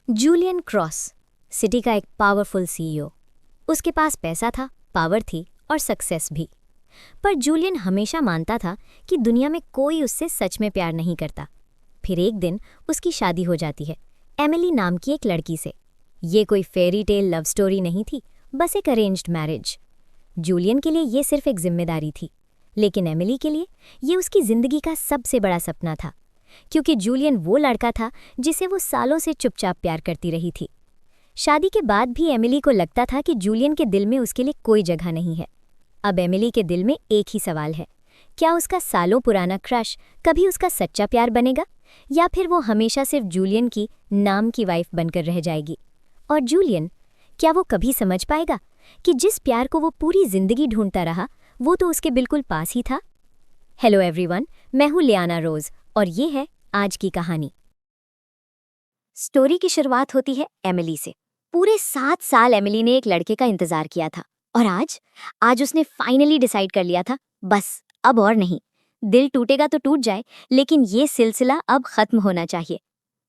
Julian cross, city का एक powerful CEO. उसके पास पैसा था, पावर थी और सक्सेस भी। पर जूलियन हमेशा मानता था कि दुनिया में कोई उससे सच में प्यार नहीं करता। फिर एक दिन उसकी शादी हो जाती है, एमिली नाम की एक लड़की से। ये कोई फेरी टेल लव स्टोरी नहीं थी, बस एक अरेंज्ड मैरिज। जूलियन के लिए ये सिर्फ एक जिम्मेदारी थी, लेकिन एमिली के लिए ये उसकी जिंदगी का सबसे बड़ा सपना था, क्योंकि जूलियन वो लड़का था जिसे वो सालों से चुपचाप प्यार करती रही थी। शादी के बाद भी एमिली को लगता था कि जूलियन के दिल में उसके लिए कोई जगह नहीं है। अब एमिली के दिल में एक ही सवाल है, क्या उसका सालों पुराना क्रश कभी उसका सच्चा प्यार बनेगा, या फिर वो हमेशा सिर्फ जूलियन की नाम की वाइफ बनकर रह जाएगी। और जूलियन, क्या वो कभी समझ पाएगा कि जिस प्यार को वो पूरी जिंदगी ढूंढता रहा, वो तो उसके बिल्कुल पास ही था। हेलो एवरीवन, मैं हूँ लियाना रोज और ये है आज की कहानी। स्टोरी की शुरुआत होती है एमिली से। पूरे 7 साल एमिली ने एक लड़के का इंतजार किया था, और आज उसने फाइनली डिसाइड कर लिया था, बस अब और नहीं। दिल टूटेगा तो टूट जाए, लेकिन ये सिलसिला अब खत्म होना चाहिए।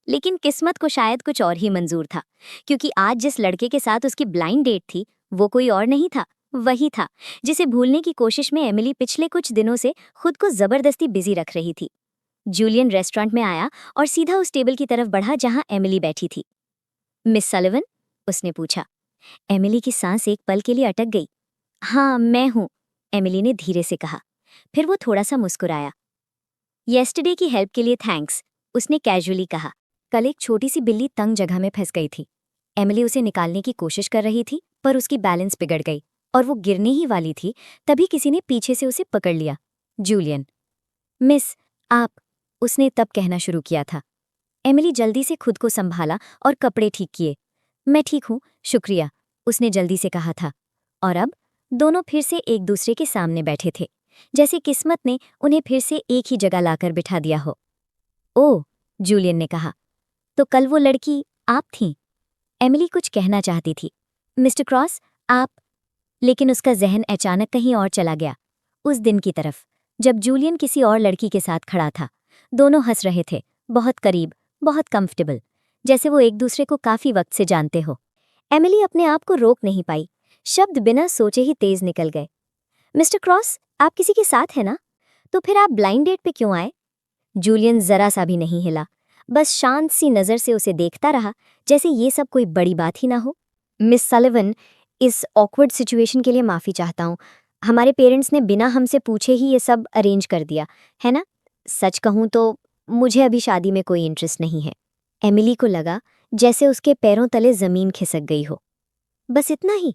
लेकिन किस्मत को शायद कुछ और ही मंजूर था, क्योंकि आज जिस लड़के के साथ उसकी ब्लाइंड डेट थी, वो कोई और नहीं था, वही था जिसे भूलने की कोशिश में एमिली पिछले कुछ दिनों से खुद को जबरदस्ती बिजी रख रही थी। जूलियन रेस्टोरेंट में आया और सीधा उस टेबल की तरफ बढ़ा जहां एमिली बैठी थी। मिस सलिवन, उसने पूछा। एमिली की सांस एक पल के लिए अटक गई। हाँ, मैं हूं, एमिली ने धीरे से कहा। फिर वो थोड़ा सा मुस्कुराया। येस्टरडे की हेल्प के लिए थैंक्स, उसने कैजुअली कहा। कल एक छोटी सी बिल्ली तंग जगह में फंस गई थी। एमिली उसे निकालने की कोशिश कर रही थी, पर उसकी बैलेंस बिगड़ गई और वो गिरने ही वाली थी, तभी किसी ने पीछे से उसे पकड़ लिया। जूलियन। मिस, आप, उसने तब कहना शुरू किया था। एमिली जल्दी से खुद को संभाला और कपड़े ठीक किए। मैं ठीक हूँ, शुक्रिया, उसने जल्दी से कहा था। और अब दोनों फिर से एक दूसरे के सामने बैठे थे, जैसे किस्मत ने उन्हें फिर से एक ही जगह लाकर बिठा दिया हो। ओह, जूलियन ने कहा, तो कल वो लड़की आप थीं? एमिली कुछ कहना चाहती थी। मिस्टर क्रॉस, आप, लेकिन उसका जहन अचानक कहीं और चला गया, उस दिन की तरफ जब जूलियन किसी और लड़की के साथ खड़ा था। दोनों हंस रहे थे, बहुत करीब, बहुत कंफर्टेबल, जैसे वो एक दूसरे को काफी वक्त से जानते हो। एमिली अपने आप को रोक नहीं पाई, शब्द बिना सोचे ही तेज निकल गए। मिस्टर क्रॉस, आप किसी के साथ हैं ना? तो फिर आप ब्लाइंड डेट पे क्यों आए? जूलियन जरा सा भी नहीं हिला, बस शांत सी नजर से उसे देखता रहा, जैसे ये सब कोई बड़ी बात ही ना हो। मिस सलिवन, इस ऑकवर्ड सिचुएशन के लिए माफ़ी चाहता हूँ। हमारे पेरेंट्स ने बिना हमसे पूछे ही ये सब अरेंज कर दिया, है ना? सच कहूँ तो मुझे अभी शादी में कोई इंटरेस्ट नहीं है। एमिली को लगा जैसे उसके पैरों तले ज़मीन खिसक गई हो। बस इतना ही?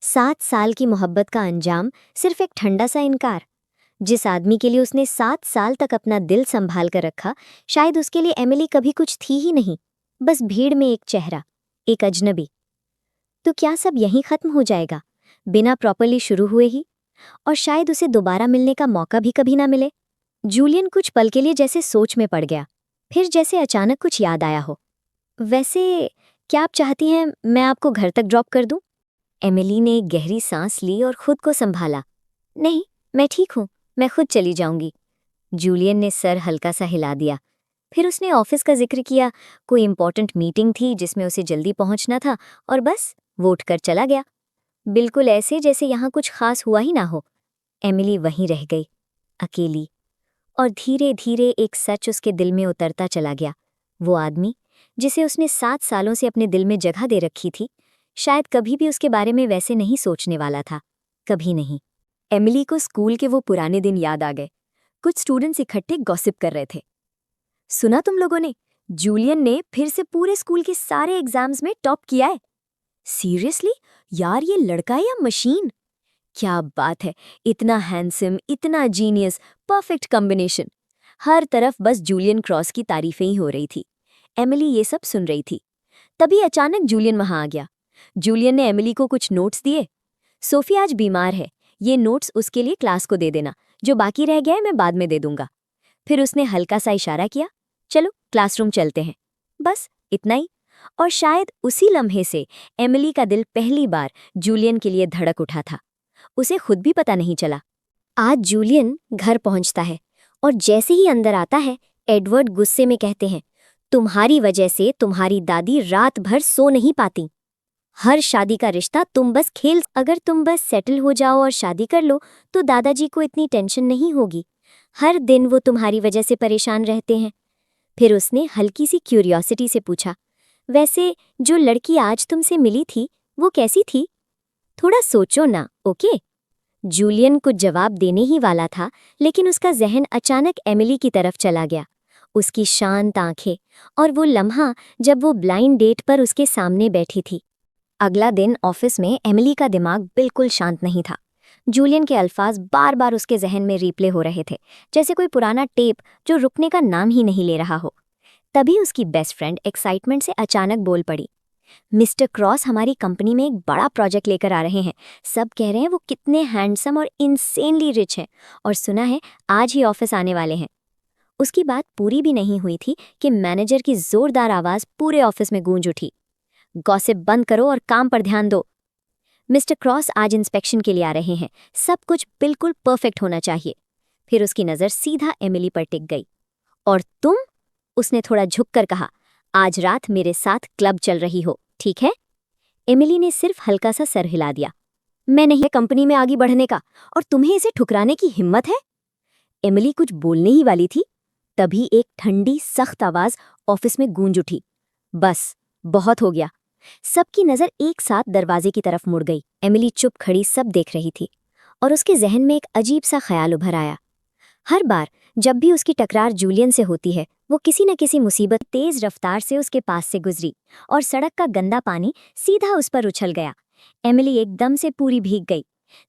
7 साल की मोहब्बत का अंजाम सिर्फ एक ठंडा सा इनकार? जिस आदमी के लिए उसने 7 साल तक अपना दिल संभाल कर रखा, शायद उसके लिए एमिली कभी कुछ थी ही नहीं, बस भीड़ में एक चेहरा, एक अजनबी। तो क्या सब यहीं खत्म हो जाएगा, बिना प्रॉपर्ली शुरू हुए ही? और शायद उसे दोबारा मिलने का मौका भी कभी ना मिले। जूलियन कुछ पल के लिए जैसे सोच में पड़ गया, फिर जैसे अचानक कुछ याद आया हो। वैसे, क्या आप चाहती हैं मैं आपको घर तक ड्रॉप कर दूं? एमिली ने एक गहरी सांस ली और खुद को संभाला। नहीं, मैं ठीक हूं, मैं खुद चली जाऊंगी। जूलियन ने सर हल्का सा हिला दिया। फिर उसने ऑफिस का जिक्र किया, कोई इंपॉर्टेंट मीटिंग थी जिसमें उसे जल्दी पहुंचना था, और बस वो उठकर चला गया, बिल्कुल ऐसे जैसे यहाँ कुछ खास हुआ ही ना हो। एमिली वहीं रह गई, अकेली, और धीरे धीरे एक सच उसके दिल में उतरता चला गया। वो आदमी जिसे उसने 7 सालों से अपने दिल में जगह दे रखी थी, शायद कभी भी उसके बारे में वैसे नहीं सोचने वाला था, कभी नहीं। एमिली को स्कूल के वो पुराने दिन याद आ गए। कुछ स्टूडेंट्स इकट्ठे गॉसिप कर रहे थे। सुना तुम लोगों ने, जूलियन ने फिर से पूरे स्कूल के सारे एग्जाम्स में टॉप किया है। सीरियसली यार, ये लड़का है या मशीन? क्या बात है, इतना हैंडसम, इतना जीनियस, परफेक्ट कॉम्बिनेशन। हर तरफ बस जूलियन क्रॉस की तारीफें ही हो रही थी। एमिली ये सब सुन रही थी। तभी अचानक जूलियन वहां आ गया। जूलियन ने एमिली को कुछ नोट्स दिए। सोफी आज बीमार है, ये नोट्स उसके लिए क्लास को दे देना, जो बाकी रह गया है मैं बाद में दे दूंगा। फिर उसने हल्का सा इशारा किया, चलो क्लासरूम चलते हैं। बस इतना ही। और शायद उसी लम्हे से एमिली का दिल पहली बार जूलियन के लिए धड़क उठा था। उसे खुद भी पता नहीं चला। आज जूलियन घर पहुंचता है और जैसे ही अंदर आता है, एडवर्ड गुस्से में कहते हैं, तुम्हारी वजह से तुम्हारी दादी रात भर सो नहीं पाती। हर शादी का रिश्ता तुम बस खेल, अगर तुम बस सेटल हो जाओ और शादी कर लो तो दादाजी को इतनी टेंशन नहीं होगी। हर दिन वो तुम्हारी वजह से परेशान रहते हैं। फिर उसने हल्की सी क्यूरियोसिटी से पूछा, वैसे जो लड़की आज तुमसे मिली थी वो कैसी थी? थोड़ा सोचो ना, ओके? जूलियन कुछ जवाब देने ही वाला था, लेकिन उसका जहन अचानक एमिली की तरफ चला गया। उसकी शांत आंखें और वो लम्हा जब वो ब्लाइंड डेट पर उसके सामने बैठी थी। अगला दिन ऑफिस में एमिली का दिमाग बिल्कुल शांत नहीं था। जूलियन के अल्फाज बार बार उसके जहन में रिप्ले हो रहे थे, जैसे कोई पुराना टेप जो रुकने का नाम ही नहीं ले रहा हो। तभी उसकी बेस्ट फ्रेंड एक्साइटमेंट से अचानक बोल पड़ी, मिस्टर क्रॉस हमारी कंपनी में एक बड़ा प्रोजेक्ट लेकर आ रहे हैं। सब कह रहे हैं वो कितने हैंडसम और इंसेनली रिच हैं, और सुना है आज ही ऑफिस आने वाले हैं। उसकी बात पूरी भी नहीं हुई थी कि मैनेजर की जोरदार आवाज पूरे ऑफिस में गूंज उठी, गॉसिप बंद करो और काम पर ध्यान दो। मिस्टर क्रॉस आज इंस्पेक्शन के लिए आ रहे हैं, सब कुछ बिल्कुल परफेक्ट होना चाहिए। फिर उसकी नज़र सीधा एमिली पर टिक गई। और तुम? उसने थोड़ा झुककर कहा, आज रात मेरे साथ क्लब चल रही हो, ठीक है? एमिली ने सिर्फ हल्का सा सर हिला दिया। मैं नहीं कंपनी में आगे बढ़ने का, और तुम्हें इसे ठुकराने की हिम्मत है? एमिली कुछ बोलने ही वाली थी, तभी एक ठंडी सख्त आवाज ऑफिस में गूंज उठी, बस बहुत हो गया। सबकी नजर एक साथ दरवाजे की तरफ मुड़ गई। एमिली चुप खड़ी सब देख रही थी, और उसके जहन में एक अजीब सा ख्याल उभर आया। हर बार जब भी उसकी टकरार जूलियन से होती है, वो किसी न किसी मुसीबत तेज रफ्तार से उसके पास से गुजरी, और सड़क का गंदा पानी सीधा उस पर उछल गया। एमिली एकदम से पूरी भीग गई।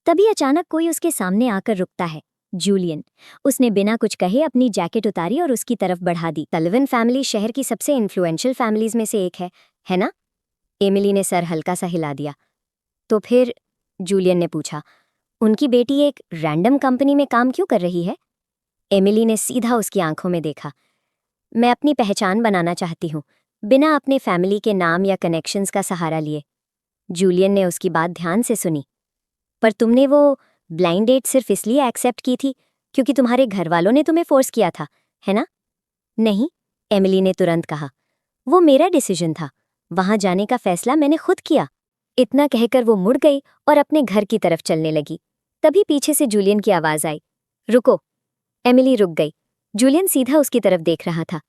तभी अचानक कोई उसके सामने आकर रुकता है, जूलियन। उसने बिना कुछ कहे अपनी जैकेट उतारी और उसकी तरफ बढ़ा दी। सलिवन फैमिली शहर की सबसे इन्फ्लुएंशियल फैमिलीज में से एक है ना? एमिली ने सर हल्का सा हिला दिया। तो फिर? जूलियन ने पूछा, उनकी बेटी एक रैंडम कंपनी में काम क्यों कर रही है? एमिली ने सीधा उसकी आंखों में देखा। मैं अपनी पहचान बनाना चाहती हूँ, बिना अपने फैमिली के नाम या कनेक्शंस का सहारा लिए। जूलियन ने उसकी बात ध्यान से सुनी। पर तुमने वो ब्लाइंड डेट सिर्फ इसलिए एक्सेप्ट की थी क्योंकि तुम्हारे घर वालों ने तुम्हें फोर्स किया था, है ना? नहीं, एमिली ने तुरंत कहा, वो मेरा डिसीजन था। वहां जाने का फैसला मैंने खुद किया। इतना कहकर वो मुड़ गई और अपने घर की तरफ चलने लगी। तभी पीछे से जूलियन की आवाज आई, रुको। एमिली रुक गई। जूलियन सीधा उसकी तरफ देख रहा था।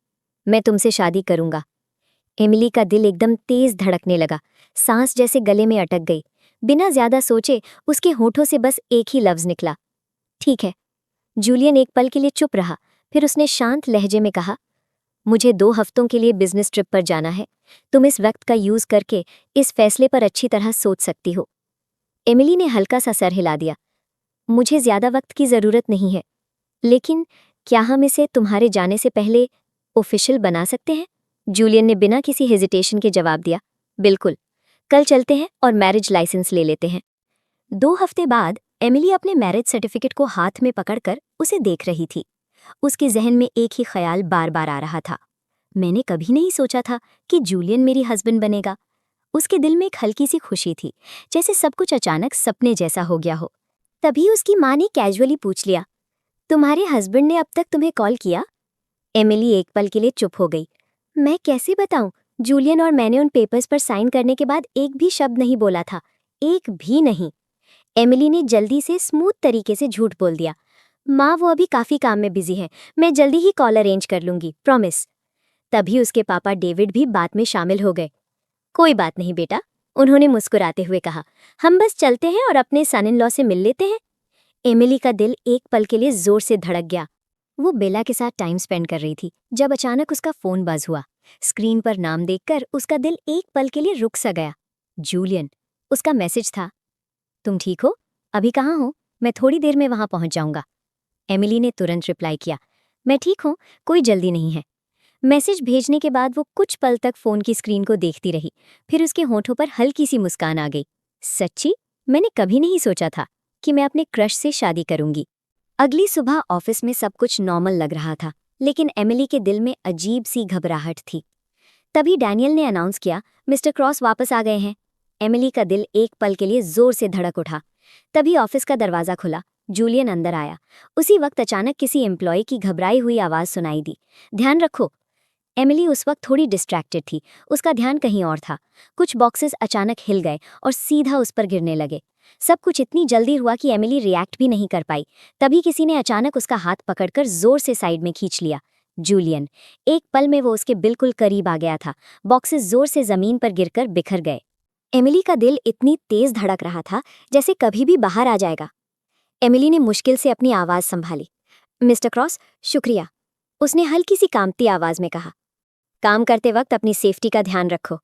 मैं तुमसे शादी करूंगा। एमिली का दिल एकदम तेज धड़कने लगा, सांस जैसे गले में अटक गई। बिना ज्यादा सोचे उसके होठों से बस एक ही लफ्ज निकला, ठीक है। जूलियन एक पल के लिए चुप रहा, फिर उसने शांत लहजे में कहा, मुझे 2 हफ्तों के लिए बिजनेस ट्रिप पर जाना है। तुम इस वक्त का यूज करके इस फैसले पर अच्छी तरह सोच सकती हो। एमिली ने हल्का सा सर हिला दिया, मुझे ज्यादा वक्त की जरूरत नहीं है, लेकिन क्या हम इसे तुम्हारे जाने से पहले ऑफिशियल बना सकते हैं? जूलियन ने बिना किसी हेजिटेशन के जवाब दिया, बिल्कुल। कल चलते हैं और मैरिज लाइसेंस ले लेते हैं। 2 हफ्ते बाद एमिली अपने मैरिज सर्टिफिकेट को हाथ में पकड़कर उसे देख रही थी। उसके जहन में एक ही ख्याल बार बार आ रहा था, मैंने कभी नहीं सोचा था कि जूलियन मेरी हस्बैंड बनेगा। उसके दिल में एक हल्की सी खुशी थी, जैसे सब कुछ अचानक सपने जैसा हो गया हो। तभी उसकी माँ ने कैजुअली पूछ लिया, तुम्हारे हस्बैंड ने अब तक तुम्हें कॉल किया? एमिली एक पल के लिए चुप हो गई। मैं कैसे बताऊं? जूलियन और मैंने उन पेपर्स पर साइन करने के बाद एक भी शब्द नहीं बोला था, एक भी नहीं। एमिली ने जल्दी से स्मूथ तरीके से झूठ बोल दिया, माँ वो अभी काफी काम में बिजी है, मैं जल्दी ही कॉल अरेंज कर लूंगी, प्रॉमिस। तभी उसके पापा डेविड भी बात में शामिल हो गए। कोई बात नहीं बेटा, उन्होंने मुस्कुराते हुए कहा, हम बस चलते हैं और अपने सन इन लॉ से मिल लेते हैं। एमिली का दिल एक पल के लिए जोर से धड़क गया। वो बेला के साथ टाइम स्पेंड कर रही थी जब अचानक उसका फोन बज हुआ। स्क्रीन पर नाम देखकर उसका दिल एक पल के लिए रुक सा गया। जूलियन, उसका मैसेज था, तुम ठीक हो? अभी कहाँ हो? मैं थोड़ी देर में वहां पहुंच जाऊंगा। एमिली ने तुरंत रिप्लाई किया, मैं ठीक हूं, कोई जल्दी नहीं है। मैसेज भेजने के बाद वो कुछ पल तक फोन की स्क्रीन को देखती रही, फिर उसके होठों पर हल्की सी मुस्कान आ गई। सच्ची? मैंने कभी नहीं सोचा था कि मैं अपने क्रश से शादी करूंगी। अगली सुबह ऑफिस में सब कुछ नॉर्मल लग रहा था, लेकिन एमिली के दिल में अजीब सी घबराहट थी। तभी डैनियल ने अनाउंस किया, मिस्टर क्रॉस वापस आ गए हैं। एमिली का दिल एक पल के लिए जोर से धड़क उठा। तभी ऑफिस का दरवाजा खुला, जूलियन अंदर आया। उसी वक्त अचानक किसी एम्प्लॉय की घबराई हुई आवाज सुनाई दी, ध्यान रखो। एमिली उस वक्त थोड़ी डिस्ट्रैक्टेड थी, उसका ध्यान कहीं और था। कुछ बॉक्सेस अचानक हिल गए और सीधा उस पर गिरने लगे। सब कुछ इतनी जल्दी हुआ कि एमिली रिएक्ट भी नहीं कर पाई। तभी किसी ने अचानक उसका हाथ पकड़कर जोर से साइड में खींच लिया। जूलियन। एक पल में वो उसके बिल्कुल करीब आ गया था। बॉक्सेस जोर से जमीन पर गिरकर बिखर गए। एमिली का दिल इतनी तेज धड़क रहा था जैसे कभी भी बाहर आ जाएगा। एमिली ने मुश्किल से अपनी आवाज संभाली। मिस्टर क्रॉस, शुक्रिया, उसने हल्की सी कांपती आवाज में कहा। काम करते वक्त अपनी सेफ्टी का ध्यान रखो।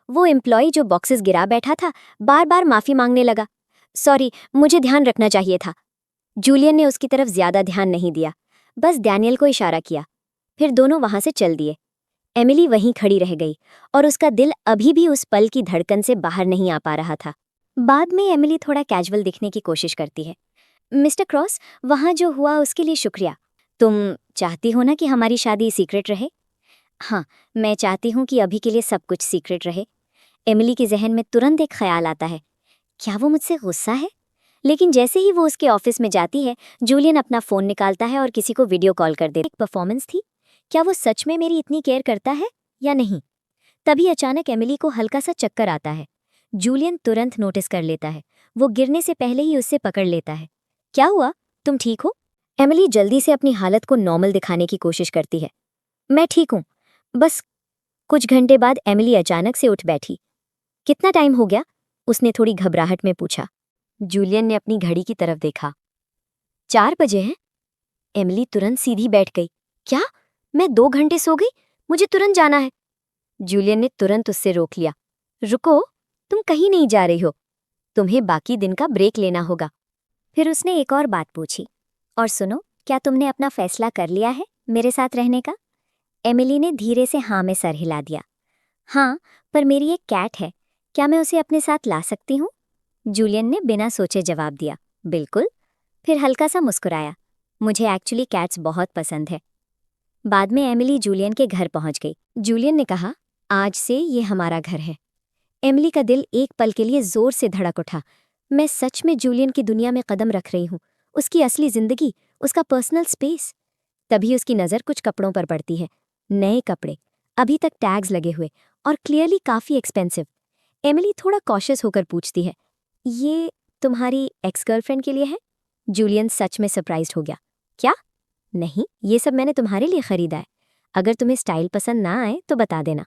वो एम्प्लॉय जो बॉक्सेस गिरा बैठा था बार बार माफी मांगने लगा। सॉरी, मुझे ध्यान रखना चाहिए था। जूलियन ने उसकी तरफ ज्यादा ध्यान नहीं दिया, बस डैनियल को इशारा किया। फिर दोनों वहां से चल दिए। एमिली वहीं खड़ी रह गई और उसका दिल अभी भी उस पल की धड़कन से बाहर नहीं आ पा रहा था। बाद में एमिली थोड़ा कैजुअल दिखने की कोशिश करती है। मिस्टर क्रॉस, वहां जो हुआ उसके लिए शुक्रिया। तुम चाहती हो ना कि हमारी शादी सीक्रेट रहे? हाँ, मैं चाहती हूँ कि अभी के लिए सब कुछ सीक्रेट रहे। एमिली के जहन में तुरंत एक ख्याल आता है, क्या वो मुझसे गुस्सा है? लेकिन जैसे ही वो उसके ऑफिस में जाती है, जूलियन अपना फोन निकालता है और किसी को वीडियो कॉल कर देता है। एक परफॉर्मेंस थी, क्या वो सच में मेरी इतनी केयर करता है या नहीं? तभी अचानक एमिली को हल्का सा चक्कर आता है। जूलियन तुरंत नोटिस कर लेता है। वो गिरने से पहले ही उससे पकड़ लेता है। क्या हुआ, तुम ठीक हो? एमिली जल्दी से अपनी हालत को नॉर्मल दिखाने की कोशिश करती है। मैं ठीक हूँ, बस। कुछ घंटे बाद एमिली अचानक से उठ बैठी। कितना टाइम हो गया? उसने थोड़ी घबराहट में पूछा। जूलियन ने अपनी घड़ी की तरफ देखा। 4 बजे हैं। एमिली तुरंत सीधी बैठ गई। क्या? मैं 2 घंटे सो गई? मुझे तुरंत जाना है। जूलियन ने तुरंत उससे रोक लिया। रुको, तुम कहीं नहीं जा रही हो। तुम्हें बाकी दिन का ब्रेक लेना होगा। फिर उसने एक और बात पूछी। और सुनो, क्या तुमने अपना फैसला कर लिया है मेरे साथ रहने का? एमिली ने धीरे से हाँ में सर हिला दिया। हाँ, पर मेरी एक कैट है, क्या मैं उसे अपने साथ ला सकती हूँ? जूलियन ने बिना सोचे जवाब दिया, बिल्कुल। फिर हल्का सा मुस्कुराया। मुझे एक्चुअली कैट्स बहुत पसंद है। बाद में एमिली जूलियन के घर पहुंच गई। जूलियन ने कहा, आज से ये हमारा घर है। एमिली का दिल एक पल के लिए जोर से धड़क उठा। मैं सच में जूलियन की दुनिया में कदम रख रही हूँ, उसकी असली जिंदगी, उसका पर्सनल स्पेस। तभी उसकी नज़र कुछ कपड़ों पर पड़ती है। नए कपड़े, अभी तक टैग्स लगे हुए और क्लियरली काफ़ी एक्सपेंसिव। एमिली थोड़ा कॉशियस होकर पूछती है, ये तुम्हारी एक्स गर्लफ्रेंड के लिए है? जूलियन सच में सरप्राइज्ड हो गया। क्या? नहीं, ये सब मैंने तुम्हारे लिए खरीदा है। अगर तुम्हें स्टाइल पसंद ना आए तो बता देना।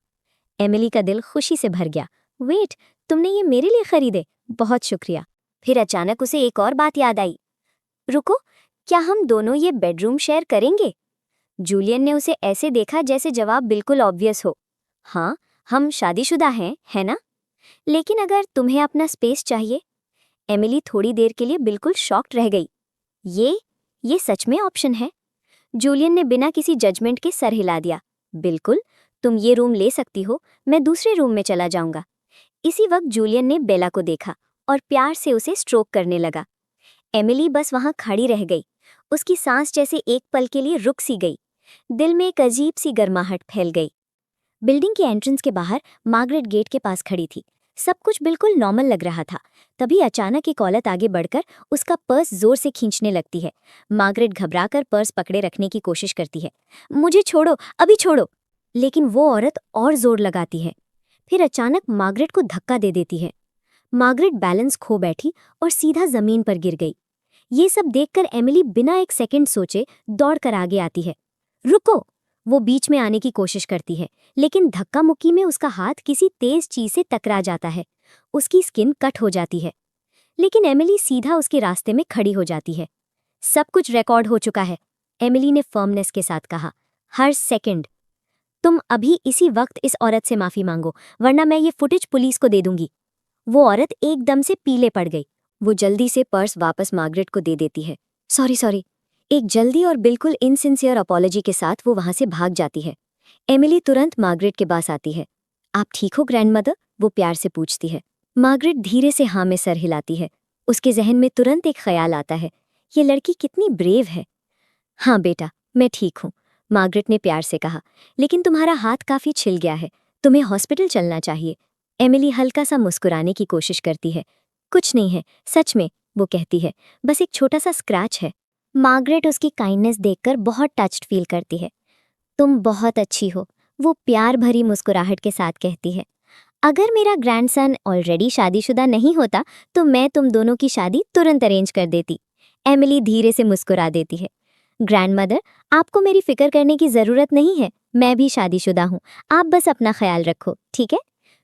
एमिली का दिल खुशी से भर गया। वेट, तुमने ये मेरे लिए खरीदे? बहुत शुक्रिया। फिर अचानक उसे एक और बात याद आई। रुको, क्या हम दोनों ये बेडरूम शेयर करेंगे? जूलियन ने उसे ऐसे देखा जैसे जवाब बिल्कुल ऑब्वियस हो। हाँ, हम शादीशुदा हैं, है ना? लेकिन अगर तुम्हें अपना स्पेस चाहिए? एमिली थोड़ी देर के लिए बिल्कुल शॉक्ड रह गई। ये सच में ऑप्शन है? जूलियन ने बिना किसी जजमेंट के सर हिला दिया। बिल्कुल, तुम ये रूम ले सकती हो, मैं दूसरे रूम में चला जाऊंगा। इसी वक्त जूलियन ने बेला को देखा और प्यार से उसे स्ट्रोक करने लगा। एमिली बस वहां खड़ी रह गई। उसकी सांस जैसे एक पल के लिए रुक सी गई। दिल में एक अजीब सी गर्माहट फैल गई। बिल्डिंग के एंट्रेंस के बाहर मार्गरेट गेट के पास खड़ी थी। सब कुछ बिल्कुल नॉर्मल लग रहा था। तभी अचानक एक औरत आगे बढ़कर उसका पर्स जोर से खींचने लगती है। मार्गरेट घबराकर पर्स पकड़े रखने की कोशिश करती है। मुझे छोड़ो, अभी छोड़ो। लेकिन वो औरत और जोर लगाती है। फिर अचानक मार्गरेट को धक्का दे देती है। मार्गरेट बैलेंस खो बैठी और सीधा जमीन पर गिर गई। ये सब देखकर एमिली बिना एक सेकंड सोचे दौड़कर आगे आती है। रुको! वो बीच में आने की कोशिश करती है, लेकिन धक्का मुक्की में उसका हाथ किसी तेज चीज से टकरा जाता है। उसकी स्किन कट हो जाती है। लेकिन एमिली सीधा उसके रास्ते में खड़ी हो जाती है। सब कुछ रिकॉर्ड हो चुका है, एमिली ने फर्मनेस के साथ कहा। हर सेकंड। तुम अभी इसी वक्त इस औरत से माफी मांगो, वरना मैं ये फुटेज पुलिस को दे दूंगी। वो औरत एकदम से पीले पड़ गई। वो जल्दी से पर्स वापस मार्गरेट को दे देती है। सॉरी। एक जल्दी और बिल्कुल इनसिंसियर अपॉलॉजी के साथ वो वहां से भाग जाती है। एमिली तुरंत मार्गरेट के पास आती है। आप ठीक हो ग्रैंडमदर? वो प्यार से पूछती है। मार्गरेट धीरे से हाँ में सर हिलाती है। उसके जहन में तुरंत एक ख्याल आता है, ये लड़की कितनी ब्रेव है। हाँ बेटा, मैं ठीक हूँ, मार्गरेट ने प्यार से कहा। लेकिन तुम्हारा हाथ काफी छिल गया है, तुम्हें हॉस्पिटल चलना चाहिए। एमिली हल्का सा मुस्कुराने की कोशिश करती है। कुछ नहीं है, सच में, वो कहती है, बस एक छोटा सा स्क्रैच है। मार्गरेट उसकी काइंडनेस देखकर बहुत टच्ड फील करती है। तुम बहुत अच्छी हो, वो प्यार भरी मुस्कुराहट के साथ कहती है, अगर मेरा ग्रैंडसन ऑलरेडी शादीशुदा नहीं होता तो मैं तुम दोनों की शादी तुरंत अरेंज कर देती। एमिली धीरे से मुस्कुरा देती है। ग्रैंडमदर, आपको मेरी फिक्र करने की ज़रूरत नहीं है, मैं भी शादीशुदा हूँ, आप बस अपना ख्याल रखो, ठीक है?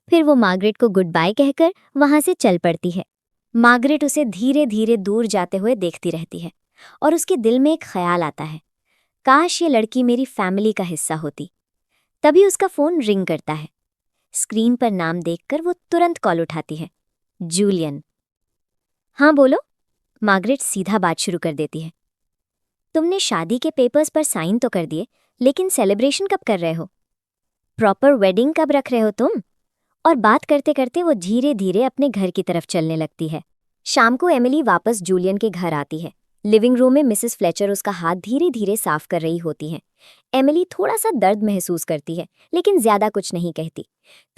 फिर वो मार्गरेट को गुड बाय कहकर वहाँ से चल पड़ती है। मार्गरेट उसे धीरे धीरे दूर जाते हुए देखती रहती है और उसके दिल में एक ख्याल आता है, काश ये लड़की मेरी फैमिली का हिस्सा होती। तभी उसका फ़ोन रिंग करता है। स्क्रीन पर नाम देखकर वो तुरंत कॉल उठाती है। जूलियन। हाँ बोलो। मार्गरेट सीधा बात शुरू कर देती है। तुमने शादी के पेपर्स पर साइन तो कर दिए, लेकिन सेलिब्रेशन कब कर रहे हो? प्रॉपर वेडिंग कब रख रहे हो तुम? और बात करते करते वो धीरे धीरे अपने घर की तरफ चलने लगती है। शाम को एमिली वापस जूलियन के घर आती है। लिविंग रूम में मिसेस फ्लेचर उसका हाथ धीरे धीरे साफ कर रही होती हैं। एमिली थोड़ा सा दर्द महसूस करती है, लेकिन ज्यादा कुछ नहीं कहती।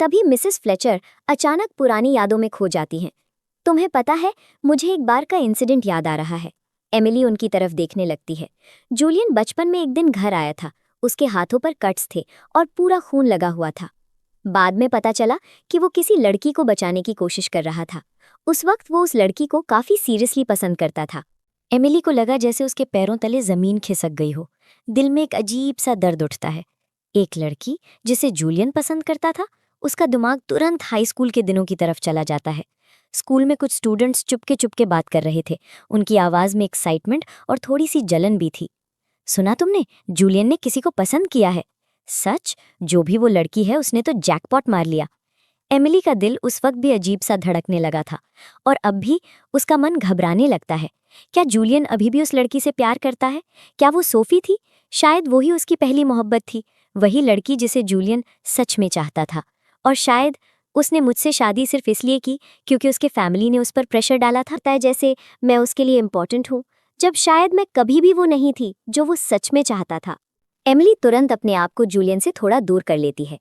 तभी मिसेस फ्लेचर अचानक पुरानी यादों में खो जाती हैं। तुम्हें पता है, मुझे एक बार का इंसिडेंट याद आ रहा है। एमिली उनकी तरफ देखने लगती है। जूलियन बचपन में एक दिन घर आया था। उसके हाथों पर कट्स थे और पूरा खून लगा हुआ था। बाद में पता चला कि वो किसी लड़की को बचाने की कोशिश कर रहा था। उस वक्त वो उस लड़की को काफी सीरियसली पसंद करता था। एमिली को लगा जैसे उसके पैरों तले जमीन खिसक गई हो। दिल में एक अजीब सा दर्द उठता है। एक लड़की जिसे जूलियन पसंद करता था, उसका दिमाग तुरंत हाई स्कूल के दिनों की तरफ चला जाता है। स्कूल में कुछ स्टूडेंट्स चुपके चुपके बात कर रहे थे। उनकी आवाज में एक्साइटमेंट और थोड़ी सी जलन भी थी। सुना तुमने, जूलियन ने किसी को पसंद किया है? सच? जो भी वो लड़की है उसने तो जैकपॉट मार लिया। एमिली का दिल उस वक्त भी अजीब सा धड़कने लगा था और अब भी उसका मन घबराने लगता है। क्या जूलियन अभी भी उस लड़की से प्यार करता है? क्या वो सोफी थी? शायद वही उसकी पहली मोहब्बत थी, वही लड़की जिसे जूलियन सच में चाहता था। और शायद उसने मुझसे शादी सिर्फ इसलिए की क्योंकि उसके फैमिली ने उस पर प्रेशर डाला था, जैसे मैं उसके लिए इम्पोर्टेंट हूँ, जब शायद मैं कभी भी वो नहीं थी जो वो सच में चाहता था। एमिली तुरंत अपने आप को जूलियन से थोड़ा दूर कर लेती है।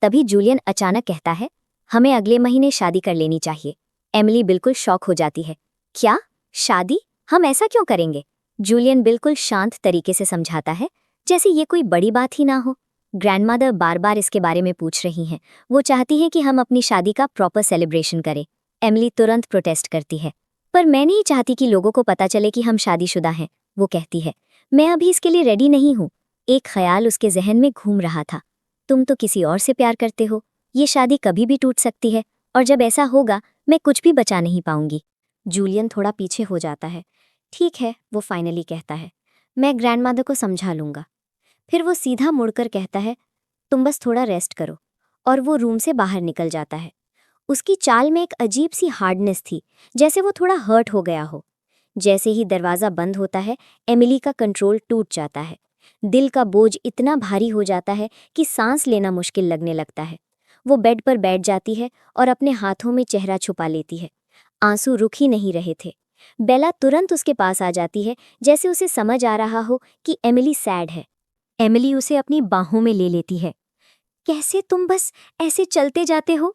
तभी जूलियन अचानक कहता है, हमें अगले महीने शादी कर लेनी चाहिए। एमिली बिल्कुल शॉक हो जाती है। क्या? शादी? हम ऐसा क्यों करेंगे? जूलियन बिल्कुल शांत तरीके से समझाता है, जैसे ये कोई बड़ी बात ही ना हो। ग्रैंडमदर बार बार इसके बारे में पूछ रही हैं। वो चाहती हैं कि हम अपनी शादी का प्रॉपर सेलिब्रेशन करें। एमिली तुरंत प्रोटेस्ट करती है। पर मैं नहीं चाहती कि लोगों को पता चले कि हम शादीशुदा हैं, वो कहती है। मैं अभी इसके लिए रेडी नहीं हूँ। एक ख्याल उसके जहन में घूम रहा था। तुम तो किसी और से प्यार करते हो, ये शादी कभी भी टूट सकती है, और जब ऐसा होगा मैं कुछ भी बचा नहीं पाऊंगी। जूलियन थोड़ा पीछे हो जाता है। ठीक है, वो फाइनली कहता है, मैं ग्रैंडमदर को समझा लूंगा। फिर वो सीधा मुड़कर कहता है, तुम बस थोड़ा रेस्ट करो, और वो रूम से बाहर निकल जाता है। उसकी चाल में एक अजीब सी हार्डनेस थी, जैसे वो थोड़ा हर्ट हो गया हो। जैसे ही दरवाज़ा बंद होता है, एमिली का कंट्रोल टूट जाता है। दिल का बोझ इतना भारी हो जाता है कि सांस लेना मुश्किल लगने लगता है। वो बेड पर बैठ जाती है और अपने हाथों में चेहरा छुपा लेती है। आंसू रुक ही नहीं रहे थे। बेला तुरंत उसके पास आ जाती है, जैसे उसे समझ आ रहा हो कि एमिली सैड है। एमिली उसे अपनी बाहों में ले लेती है। कैसे तुम बस ऐसे चलते जाते हो?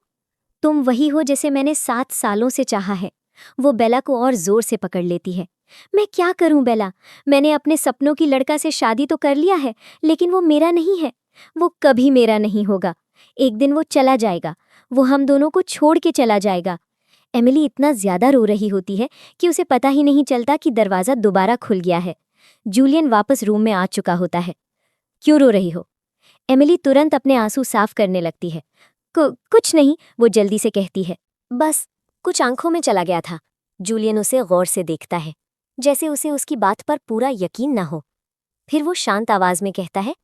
तुम वही हो जिसे मैंने 7 सालों से चाहा है। वो बेला को और जोर से पकड़ लेती है। मैं क्या करूं बेला? मैंने अपने सपनों की लड़का से शादी तो कर लिया है, लेकिन वो मेरा नहीं है। वो कभी मेरा नहीं होगा। एक दिन वो चला जाएगा। वो हम दोनों को छोड़ के चला जाएगा। एमिली इतना ज्यादा रो रही होती है कि उसे पता ही नहीं चलता कि दरवाजा दोबारा खुल गया है। जूलियन वापस रूम में आ चुका होता है। क्यों रो रही हो? एमिली तुरंत अपने आंसू साफ करने लगती है। कुछ नहीं, वो जल्दी से कहती है। बस कुछ आंखों में चला गया था। जूलियन उसे गौर से देखता है, जैसे उसे उसकी बात पर पूरा यकीन न हो। फिर वो शांत आवाज में कहता है,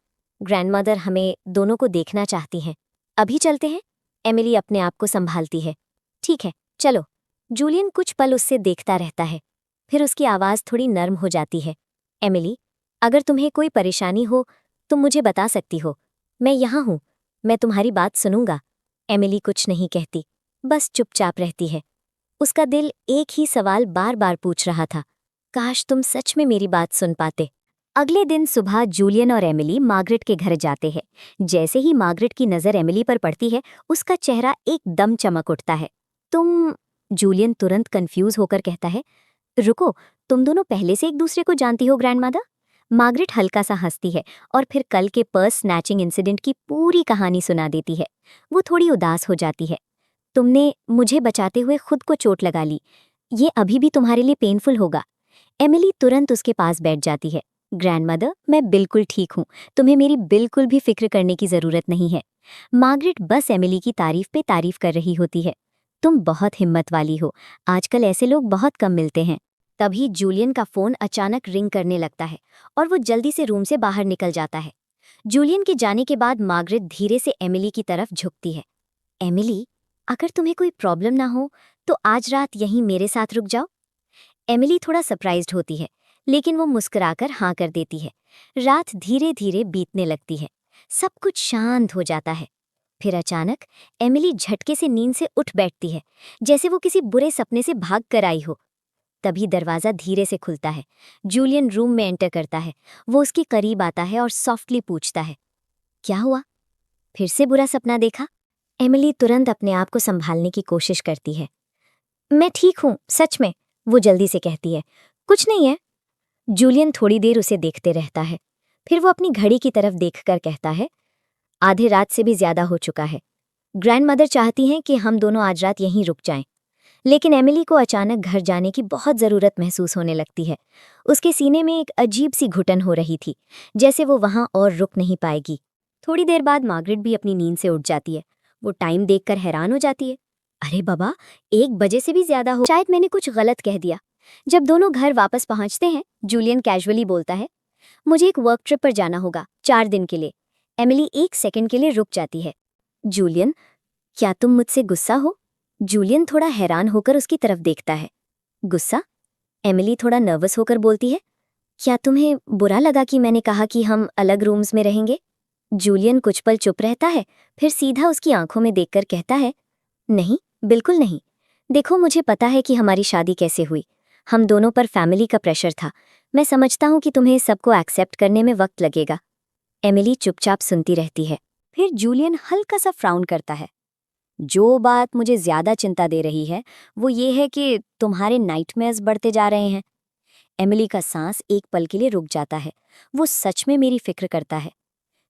ग्रैंडमदर हमें दोनों को देखना चाहती हैं। अभी चलते हैं? एमिली अपने आप को संभालती है। ठीक है, चलो। जूलियन कुछ पल उससे देखता रहता है। फिर उसकी आवाज थोड़ी नर्म हो जाती है। एमिली, अगर तुम्हें कोई परेशानी हो तुम मुझे बता सकती हो। मैं यहाँ हूँ, मैं तुम्हारी बात सुनूंगा। एमिली कुछ नहीं कहती, बस चुपचाप रहती है। उसका दिल एक ही सवाल बार बार पूछ रहा था, काश तुम सच में मेरी बात सुन पाते। अगले दिन सुबह जूलियन और एमिली मार्गरेट के घर जाते हैं। जैसे ही मार्गरेट की नज़र एमिली पर पड़ती है, उसका चेहरा एकदम चमक उठता है। तुम? जूलियन तुरंत कंफ्यूज होकर कहता है, रुको, तुम दोनों पहले से एक दूसरे को जानती हो ग्रैंडमदर? मार्गरेट हल्का सा हंसती है और फिर कल के पर्स स्नैचिंग इंसिडेंट की पूरी कहानी सुना देती है। वो थोड़ी उदास हो जाती है। तुमने मुझे बचाते हुए खुद को चोट लगा ली, ये अभी भी तुम्हारे लिए पेनफुल होगा। एमिली तुरंत उसके पास बैठ जाती है। ग्रैंडमदर, मैं बिल्कुल ठीक हूँ, तुम्हें मेरी बिल्कुल भी फिक्र करने की जरूरत नहीं है। मार्गरेट बस एमिली की तारीफ पे तारीफ कर रही होती है। तुम बहुत हिम्मत वाली हो, आजकल ऐसे लोग बहुत कम मिलते हैं। तभी जूलियन का फोन अचानक रिंग करने लगता है और वो जल्दी से रूम से बाहर निकल जाता है। जूलियन के जाने के बाद मार्गरेट धीरे से एमिली की तरफ झुकती है। एमिली, अगर तुम्हें कोई प्रॉब्लम ना हो तो आज रात यहीं मेरे साथ रुक जाओ। एमिली थोड़ा सरप्राइज्ड होती है, लेकिन वो मुस्कुराकर हाँ कर देती है। रात धीरे धीरे बीतने लगती है। सब कुछ शांत हो जाता है। फिर अचानक एमिली झटके से नींद से उठ बैठती है, जैसे वो किसी बुरे सपने से भाग कर आई हो। तभी दरवाज़ा धीरे से खुलता है। जूलियन रूम में एंटर करता है। वो उसके करीब आता है और सॉफ्टली पूछता है, क्या हुआ? फिर से बुरा सपना देखा? एमिली तुरंत अपने आप को संभालने की कोशिश करती है। मैं ठीक हूँ, सच में, वो जल्दी से कहती है। कुछ नहीं है। जूलियन थोड़ी देर उसे देखते रहता है। फिर वो अपनी घड़ी की तरफ देखकर कहता है, आधे रात से भी ज्यादा हो चुका है। ग्रैंडमदर चाहती हैं कि हम दोनों आज रात यहीं रुक जाएं। लेकिन एमिली को अचानक घर जाने की बहुत ज़रूरत महसूस होने लगती है। उसके सीने में एक अजीब सी घुटन हो रही थी, जैसे वो वहां और रुक नहीं पाएगी। थोड़ी देर बाद मार्गरेट भी अपनी नींद से उठ जाती है। वो टाइम देखकर हैरान हो जाती है। अरे बाबा, 1 बजे से भी ज्यादा हो, शायद मैंने कुछ गलत कह दिया। जब दोनों घर वापस पहुंचते हैं, जूलियन कैजुअली बोलता है, मुझे एक वर्क ट्रिप पर जाना होगा 4 दिन के लिए। एमिली 1 सेकंड के लिए रुक जाती है। जूलियन, क्या तुम मुझसे गुस्सा हो? जूलियन थोड़ा हैरान होकर उसकी तरफ देखता है। गुस्सा? एमिली थोड़ा नर्वस होकर बोलती है, क्या तुम्हें बुरा लगा कि मैंने कहा कि हम अलग रूम्स में रहेंगे? जूलियन कुछ पल चुप रहता है, फिर सीधा उसकी आंखों में देखकर कहता है, नहीं, बिल्कुल नहीं। देखो, मुझे पता है कि हमारी शादी कैसे हुई। हम दोनों पर फैमिली का प्रेशर था। मैं समझता हूँ कि तुम्हें सबको एक्सेप्ट करने में वक्त लगेगा। एमिली चुपचाप सुनती रहती है। फिर जूलियन हल्का सा फ्राउन करता है। जो बात मुझे ज्यादा चिंता दे रही है वो ये है कि तुम्हारे नाइटमेयर्स बढ़ते जा रहे हैं। एमिली का सांस एक पल के लिए रुक जाता है। वो सच में मेरी फिक्र करता है।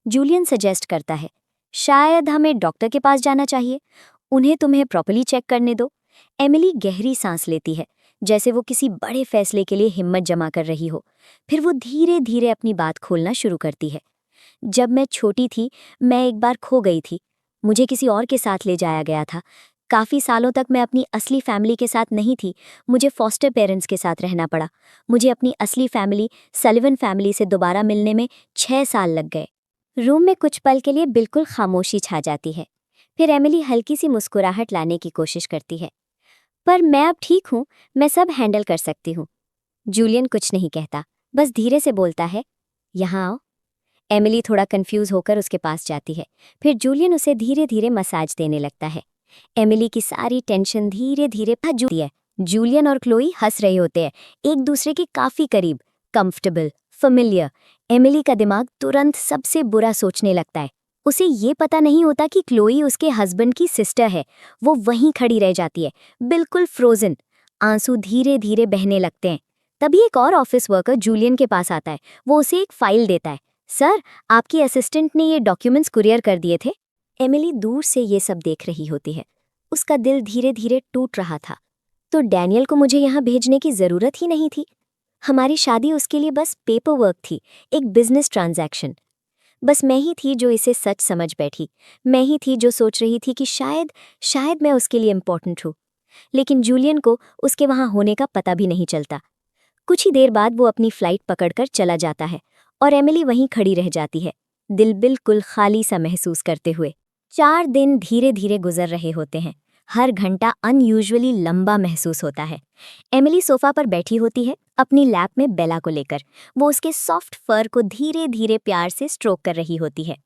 जूलियन सजेस्ट करता है, शायद हमें डॉक्टर के पास जाना चाहिए। उन्हें तुम्हें प्रॉपर्ली चेक करने दो। एमिली गहरी सांस लेती है, जैसे वो किसी बड़े फैसले के लिए हिम्मत जमा कर रही हो। फिर वो धीरे धीरे अपनी बात खोलना शुरू करती है। जब मैं छोटी थी, मैं एक बार खो गई थी। मुझे किसी और के साथ ले जाया गया था। काफ़ी सालों तक मैं अपनी असली फैमिली के साथ नहीं थी। मुझे फॉस्टर पेरेंट्स के साथ रहना पड़ा। मुझे अपनी असली फैमिली सलिवन फैमिली से दोबारा मिलने में 6 साल लग गए। रूम में कुछ पल के लिए बिल्कुल खामोशी छा जाती है। फिर एमिली हल्की सी मुस्कुराहट लाने की कोशिश करती है। पर मैं अब ठीक हूँ, मैं सब हैंडल कर सकती हूँ। जूलियन कुछ नहीं कहता, बस धीरे से बोलता है, यहाँ आओ। एमिली थोड़ा कंफ्यूज होकर उसके पास जाती है। फिर जूलियन उसे धीरे धीरे मसाज देने लगता है। एमिली की सारी टेंशन धीरे धीरे भाग जाती है। जूलियन और क्लोई हंस रहे होते हैं, एक दूसरे के काफी करीब, कंफर्टेबल, फेमिलियर। एमिली का दिमाग तुरंत सबसे बुरा सोचने लगता है। उसे ये पता नहीं होता कि क्लोई उसके हस्बैंड की सिस्टर है। वो वहीं खड़ी रह जाती है, बिल्कुल फ्रोजन। आंसू धीरे धीरे बहने लगते हैं। तभी एक और ऑफिस वर्कर जूलियन के पास आता है। वो उसे एक फाइल देता है। सर, आपकी असिस्टेंट ने ये डॉक्यूमेंट्स कुरियर कर दिए थे। एमिली दूर से ये सब देख रही होती है। उसका दिल धीरे धीरे टूट रहा था। तो डैनियल को मुझे यहाँ भेजने की ज़रूरत ही नहीं थी। हमारी शादी उसके लिए बस पेपर वर्क थी, एक बिजनेस ट्रांजैक्शन। बस मैं ही थी जो इसे सच समझ बैठी। मैं ही थी जो सोच रही थी कि शायद मैं उसके लिए इम्पोर्टेंट हूँ। लेकिन जूलियन को उसके वहाँ होने का पता भी नहीं चलता। कुछ ही देर बाद वो अपनी फ्लाइट पकड़कर चला जाता है और एमिली वहीं खड़ी रह जाती है, दिल बिल्कुल खाली सा महसूस करते हुए। 4 दिन धीरे धीरे गुजर रहे होते हैं। हर घंटा अनयूजुअली लंबा महसूस होता है। एमिली सोफा पर बैठी होती है, अपनी लैप में बेला को लेकर। वो उसके सॉफ्ट फर को धीरे धीरे प्यार से स्ट्रोक कर रही होती है।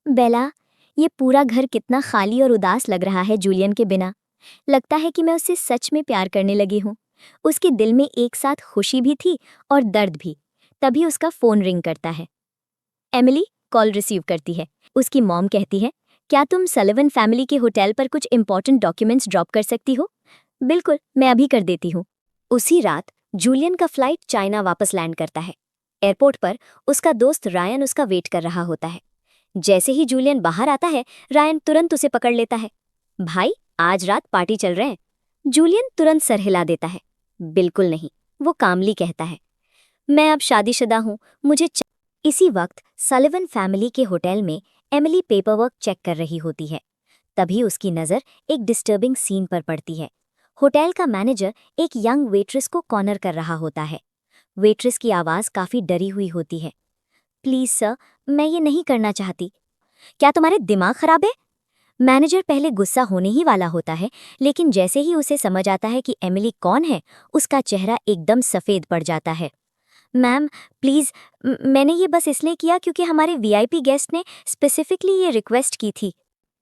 बेला, ये पूरा घर कितना खाली और उदास लग रहा है जूलियन के बिना। लगता है कि मैं उससे सच में प्यार करने लगी हूँ। उसके दिल में एक साथ खुशी भी थी और दर्द भी। तभी उसका फोन रिंग करता है। एमिली कॉल रिसीव करती है। उसकी मॉम कहती है, क्या तुम सलिवन फैमिली के होटल पर कुछ इंपॉर्टेंट डॉक्यूमेंट्स ड्रॉप कर सकती हो? बिल्कुल, मैं अभी कर देती हूँ। उसी रात जूलियन का फ्लाइट चाइना वापस लैंड करता है। एयरपोर्ट पर उसका दोस्त रायन उसका वेट कर रहा होता है। जैसे ही जूलियन बाहर आता है, रायन तुरंत उसे पकड़ लेता है। भाई, आज रात पार्टी चल रहे हैं। जूलियन तुरंत सर हिला देता है। बिल्कुल नहीं, वो कामली कहता है। मैं अब शादीशुदा हूँ, मुझे इसी वक्त सलिवन फैमिली के होटल में एमिली पेपरवर्क चेक कर रही होती है। तभी उसकी नज़र एक डिस्टर्बिंग सीन पर पड़ती है। होटल का मैनेजर एक यंग वेट्रेस को कॉर्नर कर रहा होता है। वेट्रेस की आवाज़ काफ़ी डरी हुई होती है। प्लीज़ सर, मैं ये नहीं करना चाहती। क्या तुम्हारे दिमाग खराब है? मैनेजर पहले गुस्सा होने ही वाला होता है, लेकिन जैसे ही उसे समझ आता है कि एमिली कौन है, उसका चेहरा एकदम सफ़ेद पड़ जाता है। मैम, प्लीज़, मैंने ये बस इसलिए किया क्योंकि हमारे वीआईपी गेस्ट ने स्पेसिफिकली ये रिक्वेस्ट की थी।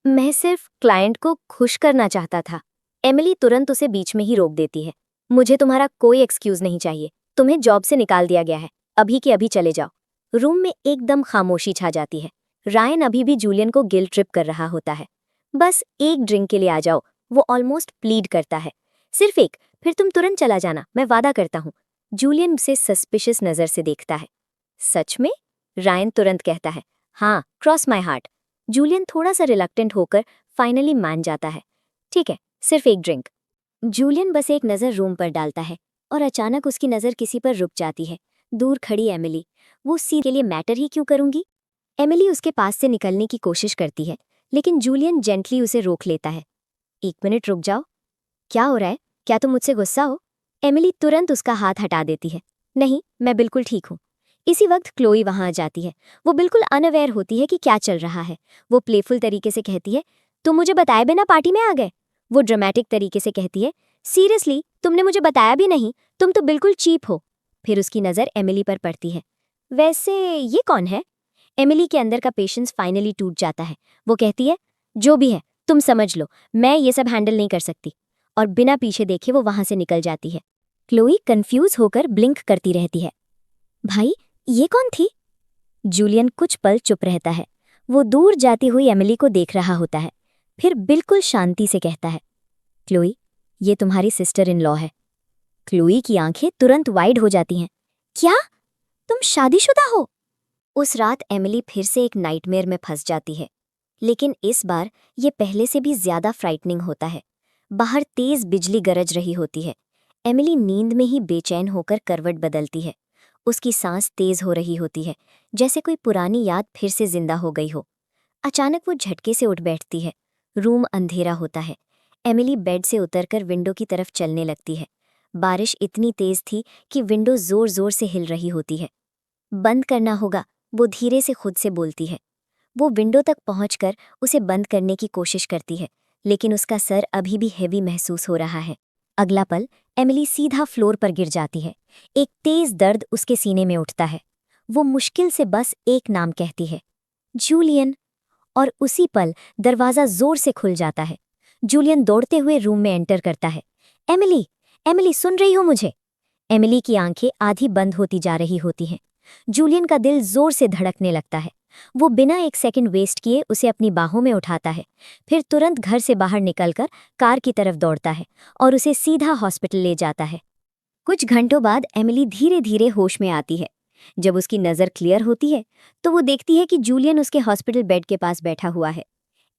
मैं सिर्फ क्लाइंट को खुश करना चाहता था। एमिली तुरंत उसे बीच में ही रोक देती है। मुझे तुम्हारा कोई एक्सक्यूज़ नहीं चाहिए। तुम्हें जॉब से निकाल दिया गया है। अभी के अभी चले जाओ। रूम में एकदम खामोशी छा जाती है। रायन अभी भी जूलियन को गिल्ट ट्रिप कर रहा होता है। बस एक ड्रिंक के लिए आ जाओ, वो ऑलमोस्ट प्लीड करता है। सिर्फ एक, फिर तुम तुरंत चला जाना, मैं वादा करता हूँ। जूलियन उसे सस्पिशियस नज़र से देखता है। सच में? रायन तुरंत कहता है, हाँ, क्रॉस माई हार्ट। जूलियन थोड़ा सा रिलक्टेंट होकर फाइनली मान जाता है। ठीक है, सिर्फ एक ड्रिंक। जूलियन बस एक नज़र रूम पर डालता है और अचानक उसकी नज़र किसी पर रुक जाती है। दूर खड़ी एमिली। वो सी के लिए मैटर ही क्यों करूंगी? एमिली उसके पास से निकलने की कोशिश करती है, लेकिन जूलियन जेंटली उसे रोक लेता है। एक मिनट रुक जाओ। क्या हो रहा है? क्या तुम मुझसे गुस्सा हो? एमिली तुरंत उसका हाथ हटा देती है। नहीं, मैं बिल्कुल ठीक हूँ। इसी वक्त क्लोई वहां आ जाती है। वो बिल्कुल अनअवेयर होती है कि क्या चल रहा है। वो प्लेफुल तरीके से कहती है, तुम मुझे बताए बिना पार्टी में आ गए? वो ड्रामेटिक तरीके से कहती है, सीरियसली, तुमने मुझे बताया भी नहीं? तुम तो बिल्कुल चीप हो। फिर उसकी नज़र एमिली पर पड़ती है। वैसे ये कौन है? एमिली के अंदर का पेशेंस फाइनली टूट जाता है। वो कहती है, जो भी है, तुम समझ लो, मैं ये सब हैंडल नहीं कर सकती। और बिना पीछे देखे वो वहां से निकल जाती है। क्लोई कंफ्यूज होकर ब्लिंक करती रहती है। भाई, ये कौन थी? जूलियन कुछ पल चुप रहता है। वो दूर जाती हुई एमिली को देख रहा होता है। फिर बिल्कुल शांति से कहता है, क्लोई, ये तुम्हारी सिस्टर इन लॉ है। क्लोई की आंखें तुरंत वाइड हो जाती हैं। क्या? तुम शादीशुदा हो? उस रात एमिली फिर से एक नाइटमेयर में फंस जाती है। लेकिन इस बार ये पहले से भी ज्यादा फ्राइटनिंग होता है। बाहर तेज बिजली गरज रही होती है। एमिली नींद में ही बेचैन होकर करवट बदलती है। उसकी सांस तेज हो रही होती है, जैसे कोई पुरानी याद फिर से जिंदा हो गई हो। अचानक वो झटके से उठ बैठती है। रूम अंधेरा होता है। एमिली बेड से उतरकर विंडो की तरफ चलने लगती है। बारिश इतनी तेज थी कि विंडो जोर जोर से हिल रही होती है। बंद करना होगा, वो धीरे से खुद से बोलती है। वो विंडो तक पहुंचकर उसे बंद करने की कोशिश करती है, लेकिन उसका सर अभी भी हेवी महसूस हो रहा है। अगला पल एमिली सीधा फ्लोर पर गिर जाती है। एक तेज दर्द उसके सीने में उठता है। वो मुश्किल से बस एक नाम कहती है, जूलियन। और उसी पल दरवाज़ा जोर से खुल जाता है। जूलियन दौड़ते हुए रूम में एंटर करता है। एमिली, एमिली, सुन रही हो मुझे? एमिली की आंखें आधी बंद होती जा रही होती हैं। जूलियन का दिल जोर से धड़कने लगता है। वो बिना एक सेकंड वेस्ट किए उसे अपनी बाहों में उठाता है। फिर तुरंत घर से बाहर निकलकर कार की तरफ दौड़ता है और उसे सीधा हॉस्पिटल ले जाता है। कुछ घंटों बाद एमिली धीरे धीरे होश में आती है। जब उसकी नज़र क्लियर होती है तो वो देखती है कि जूलियन उसके हॉस्पिटल बेड के पास बैठा हुआ है।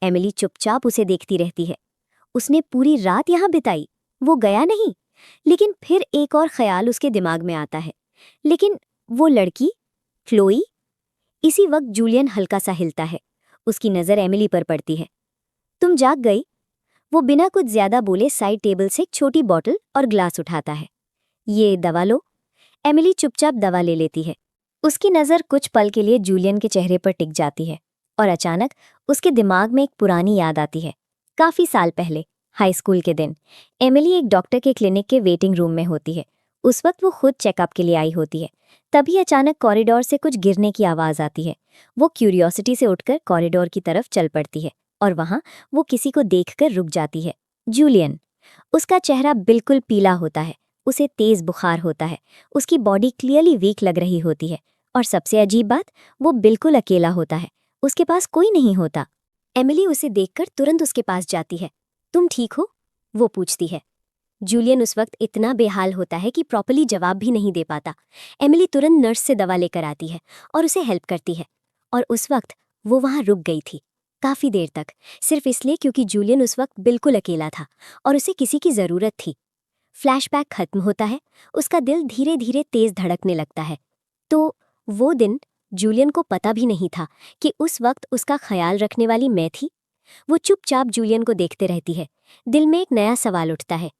एमिली चुपचाप उसे देखती रहती है। उसने पूरी रात यहाँ बिताई, वो गया नहीं। लेकिन फिर एक और ख्याल उसके दिमाग में आता है। लेकिन वो लड़की, क्लोई? इसी वक्त जूलियन हल्का सा हिलता है। उसकी नज़र एमिली पर पड़ती है। तुम जाग गई? वो बिना कुछ ज्यादा बोले साइड टेबल से एक छोटी बॉटल और ग्लास उठाता है। ये दवा लो। एमिली चुपचाप दवा ले लेती है। उसकी नज़र कुछ पल के लिए जूलियन के चेहरे पर टिक जाती है और अचानक उसके दिमाग में एक पुरानी याद आती है। काफ़ी साल पहले, हाई स्कूल के दिन, एमिली एक डॉक्टर के क्लिनिक के वेटिंग रूम में होती है। उस वक्त वो खुद चेकअप के लिए आई होती है। तभी अचानक कॉरिडोर से कुछ गिरने की आवाज़ आती है। वो क्यूरियोसिटी से उठकर कॉरिडोर की तरफ चल पड़ती है और वहाँ वो किसी को देखकर रुक जाती है। जूलियन। उसका चेहरा बिल्कुल पीला होता है। उसे तेज बुखार होता है। उसकी बॉडी क्लियरली वीक लग रही होती है। और सबसे अजीब बात, वो बिल्कुल अकेला होता है। उसके पास कोई नहीं होता। एमिली उसे देखकर तुरंत उसके पास जाती है। तुम ठीक हो? वो पूछती है। जूलियन उस वक्त इतना बेहाल होता है कि प्रॉपर्ली जवाब भी नहीं दे पाता। एमिली तुरंत नर्स से दवा लेकर आती है और उसे हेल्प करती है। और उस वक्त वो वहाँ रुक गई थी, काफ़ी देर तक, सिर्फ इसलिए क्योंकि जूलियन उस वक्त बिल्कुल अकेला था और उसे किसी की ज़रूरत थी। फ्लैशबैक खत्म होता है, उसका दिल धीरे धीरे तेज धड़कने लगता है। तो वो दिन जूलियन को पता भी नहीं था कि उस वक्त उसका ख्याल रखने वाली मैं थी। वो चुपचाप जूलियन को देखते रहती है। दिल में एक नया सवाल उठता है,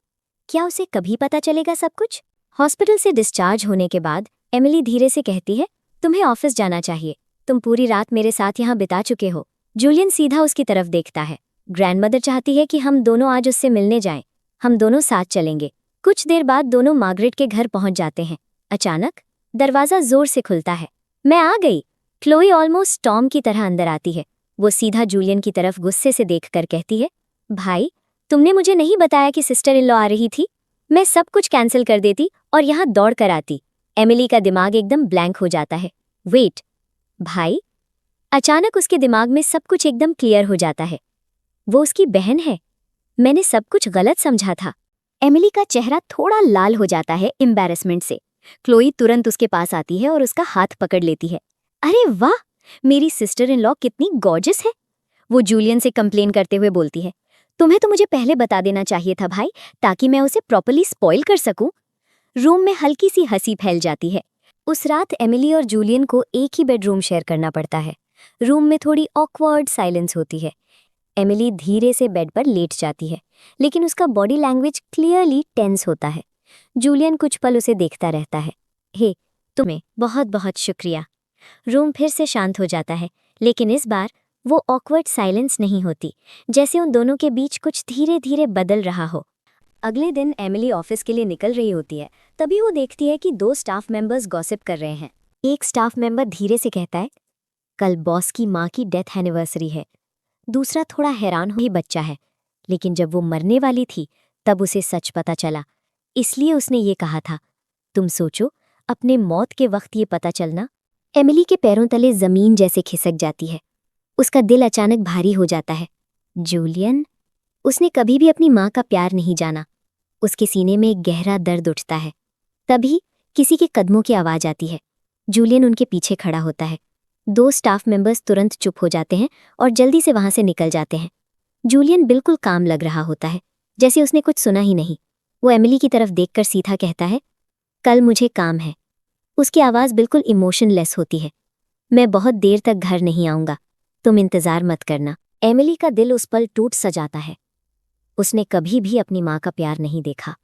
क्या उसे कभी पता चलेगा सब कुछ? हॉस्पिटल से डिस्चार्ज होने के बाद एमिली धीरे से कहती है, तुम्हें ऑफिस जाना चाहिए, तुम पूरी रात मेरे साथ यहाँ बिता चुके हो। जूलियन सीधा उसकी तरफ देखता है। ग्रैंडमदर चाहती है कि हम दोनों आज उससे मिलने जाएं, हम दोनों साथ चलेंगे। कुछ देर बाद दोनों मार्गरेट के घर पहुंच जाते हैं। अचानक दरवाजा जोर से खुलता है। मैं आ गई। क्लोई ऑलमोस्ट टॉम की तरह अंदर आती है। वो सीधा जूलियन की तरफ गुस्से से देखकर कहती है, भाई, तुमने मुझे नहीं बताया कि सिस्टर इन लॉ आ रही थी? मैं सब कुछ कैंसिल कर देती और यहाँ दौड़ कर आती। एमिली का दिमाग एकदम ब्लैंक हो जाता है। वेट, भाई? अचानक उसके दिमाग में सब कुछ एकदम क्लियर हो जाता है। वो उसकी बहन है। मैंने सब कुछ गलत समझा था। एमिली का चेहरा थोड़ा लाल हो जाता है एम्बैरेसमेंट से। क्लोई तुरंत उसके पास आती है और उसका हाथ पकड़ लेती है। अरे वाह, मेरी सिस्टर इन लॉ कितनी गॉर्जियस है। वो जूलियन से कंप्लेन करते हुए बोलती है, तुम्हें तो मुझे पहले बता देना चाहिए था भाई, ताकि मैं उसे प्रॉपर्ली स्पॉइल कर सकूं। रूम में हल्की सी हंसी फैल जाती है। उस रात एमिली और जूलियन को एक ही बेडरूम शेयर करना पड़ता है। रूम में थोड़ी ऑकवर्ड साइलेंस होती है। एमिली धीरे से बेड पर लेट जाती है, लेकिन उसका बॉडी लैंग्वेज क्लियरली टेंस होता है। जूलियन कुछ पल उसे देखता रहता है। हे, तुम्हें बहुत बहुत शुक्रिया। रूम फिर से शांत हो जाता है, लेकिन इस बार वो ऑकवर्ड साइलेंस नहीं होती, जैसे उन दोनों के बीच कुछ धीरे धीरे बदल रहा हो। अगले दिन एमिली ऑफिस के लिए निकल रही होती है। तभी वो देखती है कि दो स्टाफ मेंबर्स गॉसिप कर रहे हैं। एक स्टाफ मेंबर धीरे से कहता है, कल बॉस की माँ की डेथ एनिवर्सरी है। दूसरा थोड़ा हैरान ही बच्चा है, लेकिन जब वो मरने वाली थी तब उसे सच पता चला, इसलिए उसने ये कहा था। तुम सोचो, अपने मौत के वक्त ये पता चलना। एमिली के पैरों तले जमीन जैसे खिसक जाती है। उसका दिल अचानक भारी हो जाता है। जूलियन? उसने कभी भी अपनी माँ का प्यार नहीं जाना। उसके सीने में एक गहरा दर्द उठता है। तभी किसी के कदमों की आवाज़ आती है। जूलियन उनके पीछे खड़ा होता है। दो स्टाफ मेंबर्स तुरंत चुप हो जाते हैं और जल्दी से वहां से निकल जाते हैं। जूलियन बिल्कुल काम लग रहा होता है, जैसे उसने कुछ सुना ही नहीं। वो एमिली की तरफ देखकर सीधा कहता है, कल मुझे काम है। उसकी आवाज़ बिल्कुल इमोशनलेस होती है। मैं बहुत देर तक घर नहीं आऊँगा, तुम इंतज़ार मत करना। एमिली का दिल उस पल टूट सा जाता है। उसने कभी भी अपनी माँ का प्यार नहीं देखा।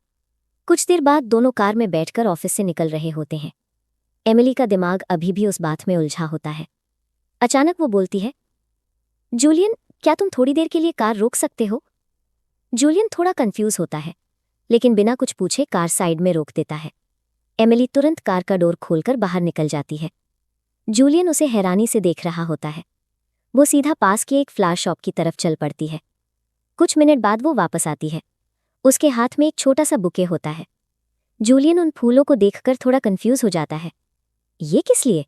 कुछ देर बाद दोनों कार में बैठकर ऑफिस से निकल रहे होते हैं। एमिली का दिमाग अभी भी उस बात में उलझा होता है। अचानक वो बोलती है, जूलियन, क्या तुम थोड़ी देर के लिए कार रोक सकते हो? जूलियन थोड़ा कंफ्यूज होता है, लेकिन बिना कुछ पूछे कार साइड में रोक देता है। एमिली तुरंत कार का डोर खोलकर बाहर निकल जाती है। जूलियन उसे हैरानी से देख रहा होता है। वो सीधा पास के एक फ्लावर शॉप की तरफ चल पड़ती है। कुछ मिनट बाद वो वापस आती है। उसके हाथ में एक छोटा सा बुके होता है। जूलियन उन फूलों को देखकर थोड़ा कंफ्यूज हो जाता है। ये किस लिए?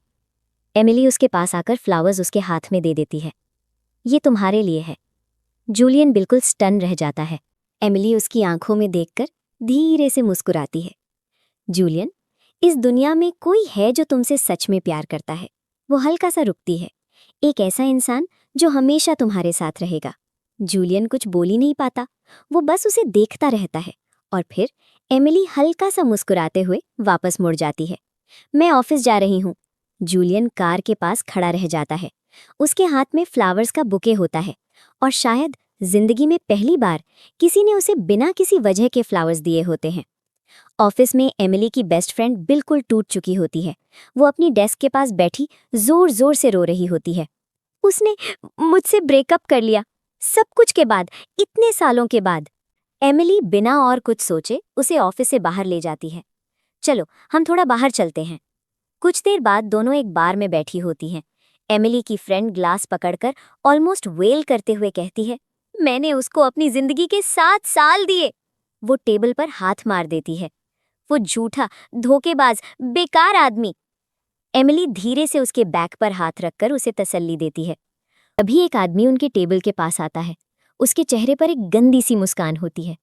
एमिली उसके पास आकर फ्लावर्स उसके हाथ में दे देती है। ये तुम्हारे लिए है। जूलियन बिल्कुल स्टन रह जाता है। एमिली उसकी आंखों में देखकर धीरे से मुस्कुराती है। जूलियन, इस दुनिया में कोई है जो तुमसे सच में प्यार करता है। वो हल्का सा रुकती है। एक ऐसा इंसान जो हमेशा तुम्हारे साथ रहेगा। जूलियन कुछ बोल ही नहीं पाता, वो बस उसे देखता रहता है। और फिर एमिली हल्का सा मुस्कुराते हुए वापस मुड़ जाती है। मैं ऑफिस जा रही हूँ। जूलियन कार के पास खड़ा रह जाता है। उसके हाथ में फ्लावर्स का बुके होता है और शायद जिंदगी में पहली बार किसी ने उसे बिना किसी वजह के फ्लावर्स दिए होते हैं। ऑफिस में एमिली की बेस्ट फ्रेंड बिल्कुल टूट चुकी होती है। वो अपनी डेस्क के पास बैठी जोर जोर से रो रही होती है। उसने मुझसे ब्रेकअप कर लिया, सब कुछ के बाद, इतने सालों के बाद। एमिली बिना और कुछ सोचे उसे ऑफिस से बाहर ले जाती है। चलो, हम थोड़ा बाहर चलते हैं। कुछ देर बाद दोनों एक बार में बैठी होती हैं। एमिली की फ्रेंड ग्लास पकड़कर ऑलमोस्ट वेल करते हुए कहती है, मैंने उसको अपनी जिंदगी के 7 साल दिए। वो टेबल पर हाथ मार देती है। वो झूठा, धोखेबाज, बेकार आदमी। एमिली धीरे से उसके बैक पर हाथ रखकर उसे तसल्ली देती है। तभी एक आदमी उनके टेबल के पास आता है। उसके चेहरे पर एक गंदी सी मुस्कान होती है।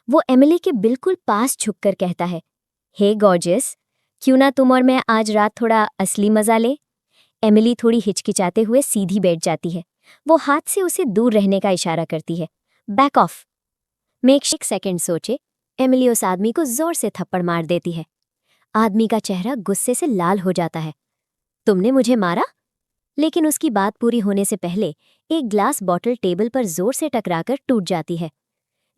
वो एमिली के बिल्कुल पास झुककर कहता है, हे गॉर्जियस, क्यों ना तुम और मैं आज रात थोड़ा असली मजा ले। एमिली थोड़ी हिचकिचाते हुए सीधी बैठ जाती है। वो हाथ से उसे दूर रहने का इशारा करती है। Back of. मेक एक सेकंड सोचे, एमिली उस आदमी को जोर से थप्पड़ मार देती है। आदमी का चेहरा गुस्से से लाल हो जाता है। तुमने मुझे मारा? लेकिन उसकी बात पूरी होने से पहले एक ग्लास बॉटल टेबल पर जोर से टकराकर टूट जाती है।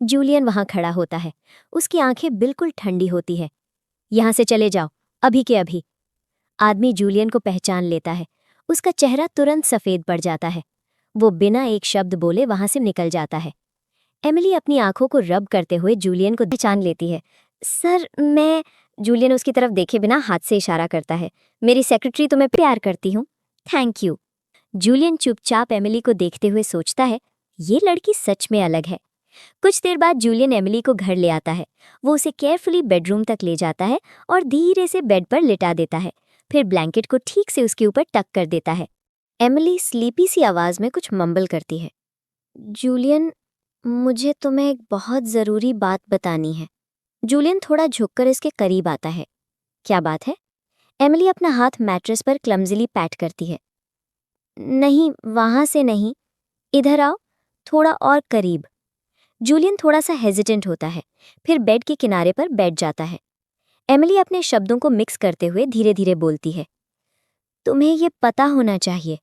जूलियन वहां खड़ा होता है। उसकी आंखें बिल्कुल ठंडी होती है। यहां से चले जाओ, अभी के अभी। आदमी जूलियन को पहचान लेता है। उसका चेहरा तुरंत सफेद पड़ जाता है। वो बिना एक शब्द बोले वहां से निकल जाता है। एमिली अपनी आंखों को रब करते हुए जूलियन को पहचान लेती है। सर, मैं। जूलियन उसकी तरफ देखे बिना हाथ से इशारा करता है। मेरी सेक्रेटरी तुम्हें प्यार करती हूँ। Thank you. जूलियन चुपचाप एमिली को देखते हुए सोचता है, ये लड़की सच में अलग है। कुछ देर बाद जूलियन एमिली को घर ले आता है। वो उसे केयरफुली बेडरूम तक ले जाता है और धीरे से बेड पर लिटा देता है। फिर ब्लैंकेट को ठीक से उसके ऊपर टक कर देता है। एमिली स्लीपी सी आवाज में कुछ मम्बल करती है। जूलियन, मुझे तुम्हें एक बहुत ज़रूरी बात बतानी है। जूलियन थोड़ा झुककर इसके करीब आता है। क्या बात है? एमिली अपना हाथ मैट्रेस पर क्लमज़िली पैट करती है। नहीं, वहां से नहीं, इधर आओ, थोड़ा और करीब। जूलियन थोड़ा सा हेजिटेंट होता है, फिर बेड के किनारे पर बैठ जाता है। एमिली अपने शब्दों को मिक्स करते हुए धीरे धीरे बोलती है। तुम्हें ये पता होना चाहिए,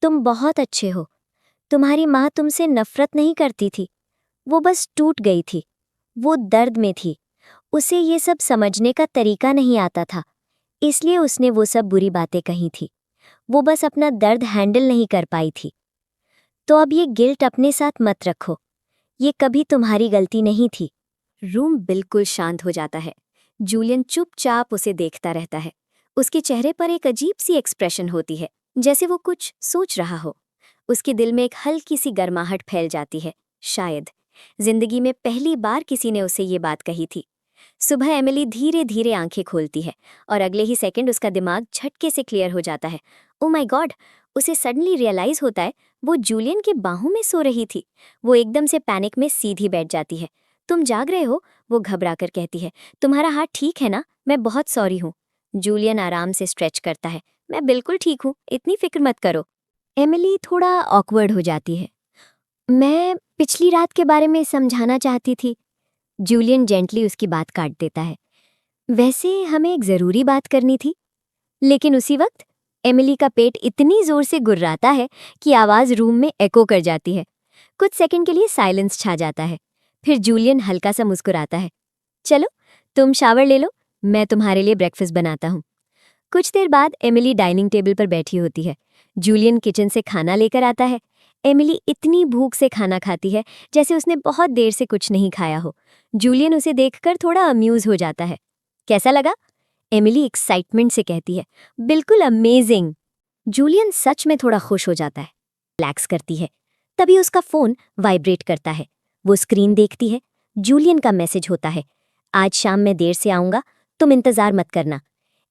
तुम बहुत अच्छे हो। तुम्हारी माँ तुमसे नफरत नहीं करती थी, वो बस टूट गई थी। वो दर्द में थी। उसे ये सब समझने का तरीका नहीं आता था, इसलिए उसने वो सब बुरी बातें कही थी। वो बस अपना दर्द हैंडल नहीं कर पाई थी। तो अब ये गिल्ट अपने साथ मत रखो, ये कभी तुम्हारी गलती नहीं थी। रूम बिल्कुल शांत हो जाता है। जूलियन चुपचाप उसे देखता रहता है। उसके चेहरे पर एक अजीब सी एक्सप्रेशन होती है, जैसे वो कुछ सोच रहा हो। उसके दिल में एक हल्की सी गर्माहट फैल जाती है। शायद जिंदगी में पहली बार किसी ने उसे ये बात कही थी। सुबह एमिली धीरे धीरे आंखें खोलती है और अगले ही सेकंड उसका दिमाग झटके से क्लियर हो जाता है। Oh my God! उसे सडनली रियलाइज होता है वो जूलियन के बाहों में सो रही थी। वो एकदम से पैनिक में सीधी बैठ जाती है। तुम जाग रहे हो? वो घबरा कर कहती है। तुम्हारा हाथ ठीक है ना? मैं बहुत सॉरी हूँ। जूलियन आराम से स्ट्रेच करता है। मैं बिल्कुल ठीक हूँ, इतनी फिक्र मत करो। एमिली थोड़ा ऑकवर्ड हो जाती है। मैं पिछली रात के बारे में समझाना चाहती थी। जूलियन जेंटली उसकी बात काट देता है। वैसे हमें एक ज़रूरी बात करनी थी। लेकिन उसी वक्त एमिली का पेट इतनी जोर से गुर्राता है कि आवाज़ रूम में एको कर जाती है। कुछ सेकंड के लिए साइलेंस छा जाता है। फिर जूलियन हल्का सा मुस्कुराता है। चलो, तुम शावर ले लो, मैं तुम्हारे लिए ब्रेकफास्ट बनाता हूँ। कुछ देर बाद एमिली डाइनिंग टेबल पर बैठी होती है। जूलियन किचन से खाना लेकर आता है। एमिली इतनी भूख से खाना खाती है जैसे उसने बहुत देर से कुछ नहीं खाया हो। जूलियन उसे देखकर थोड़ा अम्यूज हो जाता है। कैसा लगा? एमिली एक्साइटमेंट से कहती है। बिल्कुल अमेजिंग। जूलियन सच में थोड़ा खुश हो जाता है। रिलैक्स करती है। तभी उसका फोन वाइब्रेट करता है। वो स्क्रीन देखती है। जूलियन का मैसेज होता है। आज शाम मैं देर से आऊंगा, तुम इंतजार मत करना।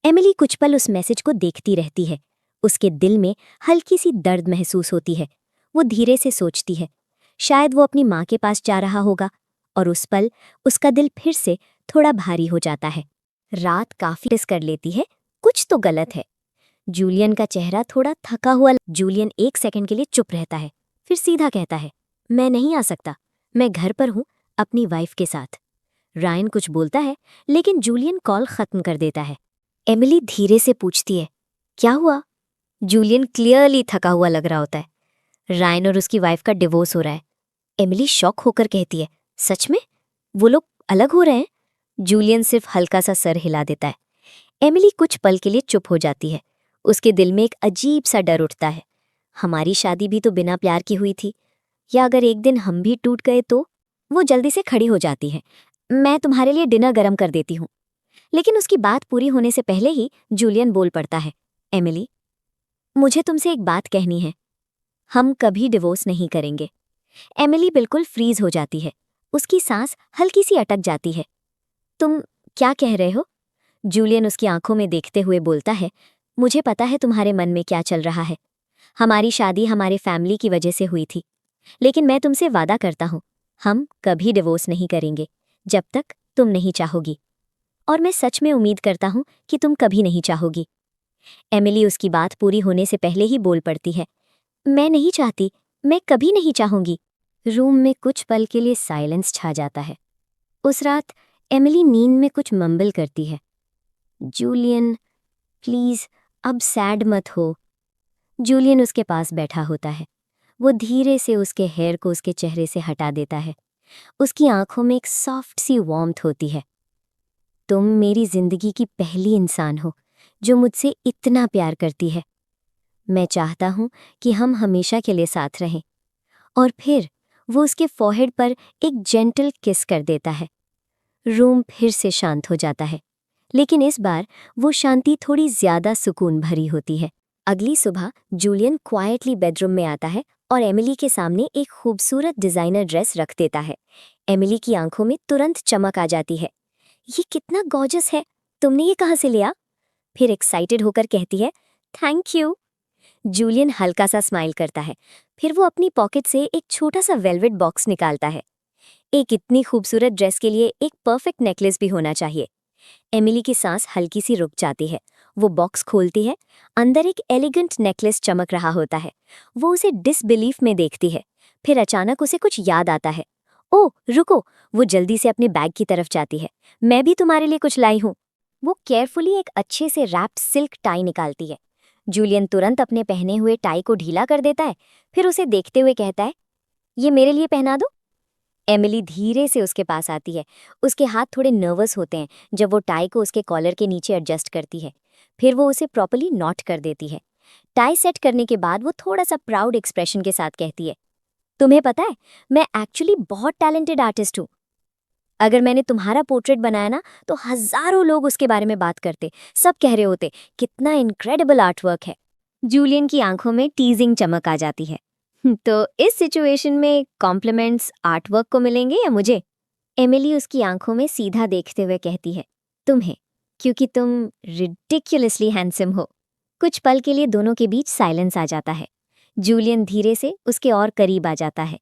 एमिली कुछ पल उस मैसेज को देखती रहती है। उसके दिल में हल्की सी दर्द महसूस होती है। वो धीरे से सोचती है, शायद वो अपनी माँ के पास जा रहा होगा। और उस पल उसका दिल फिर से थोड़ा भारी हो जाता है। रात काफी मिस कर लेती है, कुछ तो गलत है। जूलियन का चेहरा थोड़ा थका हुआ। जूलियन एक सेकंड के लिए चुप रहता है, फिर सीधा कहता है, मैं नहीं आ सकता, मैं घर पर हूँ अपनी वाइफ के साथ। रायन कुछ बोलता है, लेकिन जूलियन कॉल खत्म कर देता है। एमिली धीरे से पूछती है, क्या हुआ? जूलियन क्लियरली थका हुआ लग रहा होता है। रायन और उसकी वाइफ का डिवोर्स हो रहा है। एमिली शॉक होकर कहती है, सच में? वो लोग अलग हो रहे हैं? जूलियन सिर्फ हल्का सा सर हिला देता है। एमिली कुछ पल के लिए चुप हो जाती है। उसके दिल में एक अजीब सा डर उठता है। हमारी शादी भी तो बिना प्यार की हुई थी, या अगर एक दिन हम भी टूट गए तो? वो जल्दी से खड़ी हो जाती है। मैं तुम्हारे लिए डिनर गरम कर देती हूँ। लेकिन उसकी बात पूरी होने से पहले ही जूलियन बोल पड़ता है, एमिली, मुझे तुमसे एक बात कहनी है। हम कभी डिवोर्स नहीं करेंगे। एमिली बिल्कुल फ्रीज हो जाती है। उसकी सांस हल्की सी अटक जाती है। तुम क्या कह रहे हो? जूलियन उसकी आंखों में देखते हुए बोलता है, मुझे पता है तुम्हारे मन में क्या चल रहा है। हमारी शादी हमारे फैमिली की वजह से हुई थी, लेकिन मैं तुमसे वादा करता हूँ, हम कभी डिवोर्स नहीं करेंगे। जब तक तुम नहीं चाहोगी। और मैं सच में उम्मीद करता हूँ कि तुम कभी नहीं चाहोगी। एमिली उसकी बात पूरी होने से पहले ही बोल पड़ती है, मैं नहीं चाहती, मैं कभी नहीं चाहूंगी। रूम में कुछ पल के लिए साइलेंस छा जाता है। उस रात एमिली नींद में कुछ मम्बल करती है, जूलियन प्लीज अब सैड मत हो। जूलियन उसके पास बैठा होता है। वो धीरे से उसके हेयर को उसके चेहरे से हटा देता है। उसकी आंखों में एक सॉफ्ट सी वार्मथ होती है। तुम मेरी जिंदगी की पहली इंसान हो जो मुझसे इतना प्यार करती है। मैं चाहता हूं कि हम हमेशा के लिए साथ रहें। और फिर वो उसके फॉरहेड पर एक जेंटल किस कर देता है। रूम फिर से शांत हो जाता है, लेकिन इस बार वो शांति थोड़ी ज्यादा सुकून भरी होती है। अगली सुबह जूलियन क्वाइटली बेडरूम में आता है और एमिली के सामने एक खूबसूरत डिजाइनर ड्रेस रख देता है। एमिली की आंखों में तुरंत चमक आ जाती है। ये कितना गॉर्जस है, तुमने ये कहाँ से लिया? फिर एक्साइटेड होकर कहती है, थैंक यू। जूलियन हल्का सा स्माइल करता है। फिर वो अपनी पॉकेट से एक छोटा सा वेलवेट बॉक्स निकालता है। एक इतनी खूबसूरत ड्रेस के लिए एक परफेक्ट नेकलेस भी होना चाहिए। एमिली की सांस हल्की सी रुक जाती है। वो बॉक्स खोलती है। अंदर एक एलिगेंट नेकलेस चमक रहा होता है। वो उसे डिसबिलीफ में देखती है। फिर अचानक उसे कुछ याद आता है। ओह रुको! वो जल्दी से अपने बैग की तरफ जाती है। मैं भी तुम्हारे लिए कुछ लाई हूँ। वो केयरफुली एक अच्छे से रैप्ड सिल्क टाई निकालती है। जूलियन तुरंत अपने पहने हुए टाई को ढीला कर देता है। फिर उसे देखते हुए कहता है, ये मेरे लिए पहना दो। एमिली धीरे से उसके पास आती है। उसके हाथ थोड़े नर्वस होते हैं जब वो टाई को उसके कॉलर के नीचे एडजस्ट करती है। फिर वो उसे प्रॉपर्ली नॉट कर देती है। टाई सेट करने के बाद वो थोड़ा सा प्राउड एक्सप्रेशन के साथ कहती है, तुम्हें पता है, मैं एक्चुअली बहुत टैलेंटेड आर्टिस्ट हूँ। अगर मैंने तुम्हारा पोर्ट्रेट बनाया ना तो हजारों लोग उसके बारे में बात करते। सब कह रहे होते, कितना इनक्रेडिबल आर्टवर्क है। जूलियन की आंखों में टीजिंग चमक आ जाती है। तो इस सिचुएशन में कॉम्प्लीमेंट्स आर्टवर्क को मिलेंगे या मुझे? एमिली उसकी आंखों में सीधा देखते हुए कहती है, तुम्हें, क्योंकि तुम रिडिक्युलसली हैंडसम हो। कुछ पल के लिए दोनों के बीच साइलेंस आ जाता है। जूलियन धीरे से उसके और करीब आ जाता है।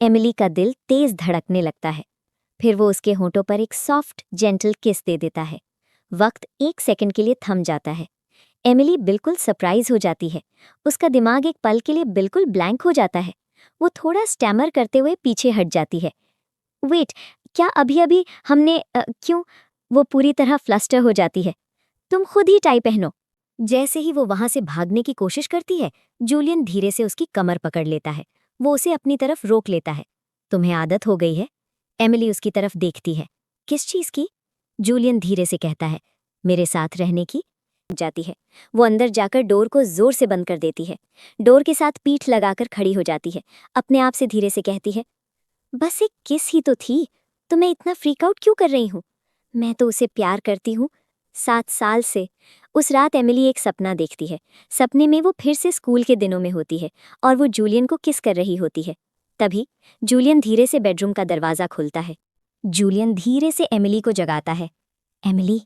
एमिली का दिल तेज धड़कने लगता है। फिर वो उसके होंठों पर एक सॉफ्ट जेंटल किस दे देता है। वक्त एक सेकंड के लिए थम जाता है। एमिली बिल्कुल सरप्राइज हो जाती है। उसका दिमाग एक पल के लिए बिल्कुल ब्लैंक हो जाता है। वो थोड़ा स्टैमर करते हुए पीछे हट जाती है। वेट, क्या अभी अभी हमने क्यों? वो पूरी तरह फ्लस्टर हो जाती है। तुम खुद ही टाई पहनो। जैसे ही वो वहां से भागने की कोशिश करती है, जूलियन धीरे से उसकी कमर पकड़ लेता है। वो उसे अपनी तरफ रोक लेता है। तुम्हें आदत हो गई है? एमिली उसकी तरफ देखती है। किस चीज की? जूलियन धीरे से कहता है, मेरे साथ रहने की। जाती है। वो अंदर जाकर डोर को जोर से बंद कर देती है। डोर के साथ पीठ लगाकर खड़ी हो जाती है। अपने आप से धीरे से कहती है, बस एक किस ही तो थी, तो मैं इतना फ्रीक आउट क्यों कर रही हूँ? मैं तो उसे प्यार करती हूँ 7 साल से। उस रात एमिली एक सपना देखती है। सपने में वो फिर से स्कूल के दिनों में होती है और वो जूलियन को किस कर रही होती है। तभी जूलियन धीरे से बेडरूम का दरवाज़ा खुलता है। जूलियन धीरे से एमिली को जगाता है। एमिली।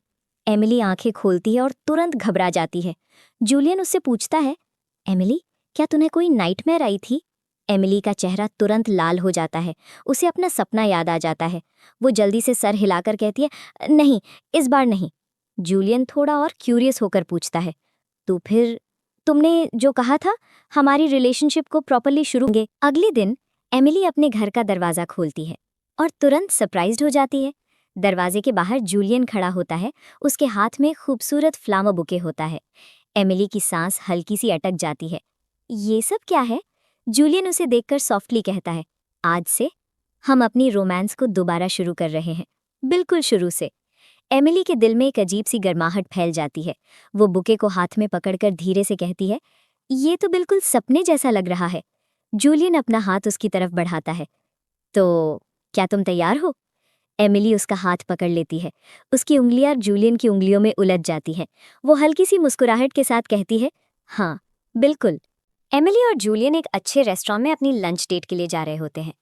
एमिली आंखें खोलती है और तुरंत घबरा जाती है। जूलियन उससे पूछता है, एमिली, क्या तुम्हें कोई नाइटमेयर आई थी? एमिली का चेहरा तुरंत लाल हो जाता है। उसे अपना सपना याद आ जाता है। वो जल्दी से सर हिलाकर कहती है, नहीं, इस बार नहीं। जूलियन थोड़ा और क्यूरियस होकर पूछता है, तो फिर तुमने जो कहा था हमारी रिलेशनशिप को प्रॉपर्ली शुरू होंगे। अगले दिन एमिली अपने घर का दरवाज़ा खोलती है और तुरंत सरप्राइज्ड हो जाती है। दरवाजे के बाहर जूलियन खड़ा होता है। उसके हाथ में खूबसूरत फ्लावर बुके होता है। एमिली की सांस हल्की सी अटक जाती है। ये सब क्या है? जूलियन उसे देखकर सॉफ्टली कहता है, आज से हम अपनी रोमांस को दोबारा शुरू कर रहे हैं, बिल्कुल शुरू से। एमिली के दिल में एक अजीब सी गर्माहट फैल जाती है। वो बुके को हाथ में पकड़कर धीरे से कहती है, ये तो बिल्कुल सपने जैसा लग रहा है। जूलियन अपना हाथ उसकी तरफ बढ़ाता है। तो क्या तुम तैयार हो? एमिली उसका हाथ पकड़ लेती है। उसकी उंगलियां जूलियन की उंगलियों में उलझ जाती हैं। वो हल्की सी मुस्कुराहट के साथ कहती है, हाँ, बिल्कुल। एमिली और जूलियन एक अच्छे रेस्टोरेंट में अपनी लंच डेट के लिए जा रहे होते हैं।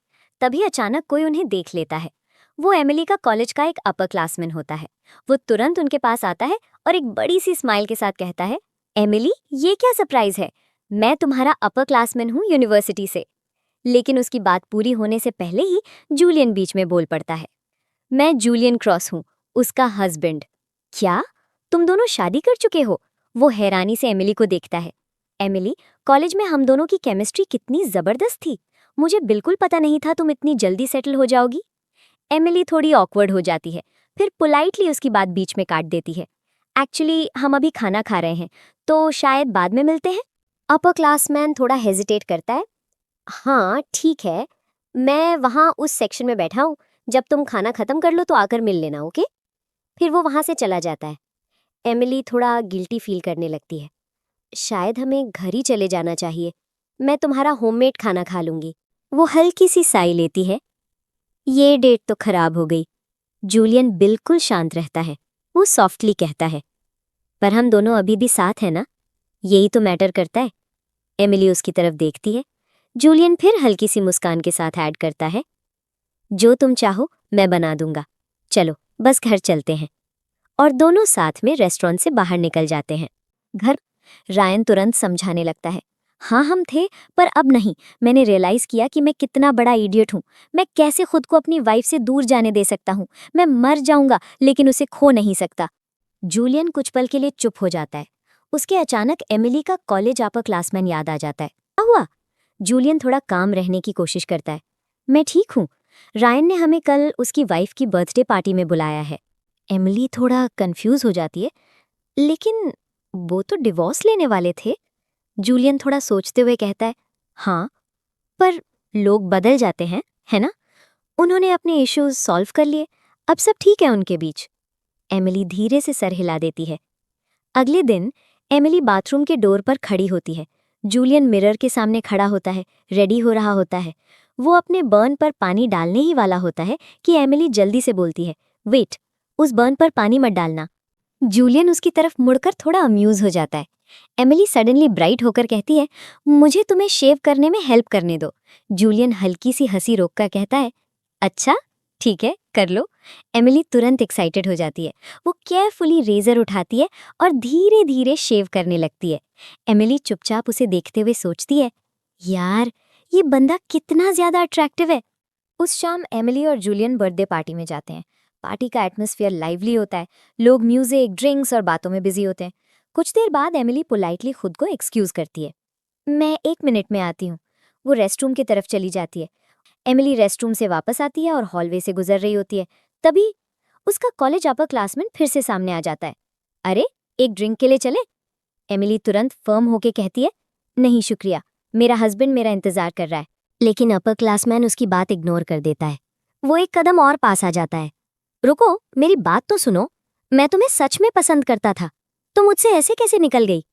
तभी अचानक कोई उन्हें देख लेता है। वो एमिली का कॉलेज का एक अपर क्लासमैन होता है। वो तुरंत उनके पास आता है और एक बड़ी सी स्माइल के साथ कहता है, एमिली, ये क्या सरप्राइज है? मैं तुम्हारा अपर क्लासमैन हूँ यूनिवर्सिटी से। लेकिन उसकी बात पूरी होने से पहले ही जूलियन बीच में बोल पड़ता है, मैं जूलियन क्रॉस हूँ, उसका हस्बैंड। क्या? तुम दोनों शादी कर चुके हो? वो हैरानी से एमिली को देखता है। एमिली, कॉलेज में हम दोनों की केमिस्ट्री कितनी जबरदस्त थी। मुझे बिल्कुल पता नहीं था तुम इतनी जल्दी सेटल हो जाओगी। एमिली थोड़ी ऑकवर्ड हो जाती है, फिर पोलाइटली उसकी बात बीच में काट देती है। एक्चुअली हम अभी खाना खा रहे हैं, तो शायद बाद में मिलते हैं। अपर क्लासमैन थोड़ा हेजिटेट करता है। हाँ ठीक है, मैं वहाँ उस सेक्शन में बैठा हूँ। जब तुम खाना खत्म कर लो तो आकर मिल लेना, ओके? फिर वो वहाँ से चला जाता है। एमिली थोड़ा गिल्टी फील करने लगती है। शायद हमें घर ही चले जाना चाहिए। मैं तुम्हारा होममेड खाना खा लूंगी। वो हल्की सी साई लेती है। ये डेट तो खराब हो गई। जूलियन बिल्कुल शांत रहता है। वो सॉफ्टली कहता है, पर हम दोनों अभी भी साथ हैं ना? यही तो मैटर करता है। एमिली उसकी तरफ देखती है। जूलियन फिर हल्की सी मुस्कान के साथ ऐड करता है, जो तुम चाहो मैं बना दूंगा। चलो बस घर चलते हैं। और दोनों साथ में रेस्टोरेंट से बाहर निकल जाते हैं। घर रायन तुरंत समझाने लगता है। हाँ हम थे, पर अब नहीं। मैंने रियलाइज किया कि मैं कितना बड़ा इडियट हूँ। मैं कैसे खुद को अपनी वाइफ से दूर जाने दे सकता हूँ। मैं मर जाऊंगा लेकिन उसे खो नहीं सकता। जूलियन कुछ पल के लिए चुप हो जाता है। उसके अचानक एमिली का कॉलेज अपर क्लासमैन याद आ जाता है। क्या हुआ? जूलियन थोड़ा काम रहने की कोशिश करता है। मैं ठीक हूँ। रायन ने हमें कल उसकी वाइफ की बर्थडे पार्टी में बुलाया है। एमिली थोड़ा कंफ्यूज हो जाती है। लेकिन वो तो डिवोर्स लेने वाले थे। जूलियन थोड़ा सोचते हुए कहता है, हाँ, पर लोग बदल जाते हैं, है ना? उन्होंने अपने इश्यूज सॉल्व कर लिए। अब सब ठीक है उनके बीच। एमिली धीरे से सर हिला देती है। अगले दिन एमिली बाथरूम के डोर पर खड़ी होती है। जूलियन मिरर के सामने खड़ा होता है, रेडी हो रहा होता है। वो अपने बर्न पर पानी डालने ही वाला होता है कि एमिली जल्दी से बोलती है, वेट, उस बर्न पर पानी मत डालना। जूलियन उसकी तरफ मुड़कर थोड़ा अम्यूज हो जाता है। एमिली सडनली ब्राइट होकर कहती है, मुझे तुम्हें शेव करने में हेल्प करने दो। जूलियन हल्की सी हंसी रोककर कहता है, अच्छा ठीक है, कर लो। एमिली तुरंत एक्साइटेड हो जाती है। वो केयरफुली रेजर उठाती है और धीरे धीरे शेव करने लगती है। एमिली चुपचाप उसे देखते हुए सोचती है, यार ये बंदा कितना ज्यादा अट्रैक्टिव है। उस शाम एमिली और जूलियन बर्थडे पार्टी में जाते हैं। पार्टी का एटमॉस्फेयर लाइवली होता है। लोग म्यूजिक, ड्रिंक्स और बातों में बिजी होते हैं। कुछ देर बाद एमिली पोलाइटली खुद को एक्सक्यूज करती है। मैं 1 मिनट में आती हूँ। वो रेस्टरूम की तरफ चली जाती है। एमिली रेस्टरूम से वापस आती है और हॉलवे से गुजर रही होती है। तभी उसका कॉलेज अपर क्लासमेट फिर से सामने आ जाता है। अरे, एक ड्रिंक के लिए चले? एमिली तुरंत फर्म होके कहती है, नहीं शुक्रिया, मेरा हस्बैंड मेरा इंतजार कर रहा है। लेकिन अपर क्लासमैन उसकी बात इग्नोर कर देता है। वो एक कदम और पास आ जाता है। रुको, मेरी बात तो सुनो। मैं तुम्हें सच में पसंद करता था। तुम मुझसे ऐसे कैसे निकल गई?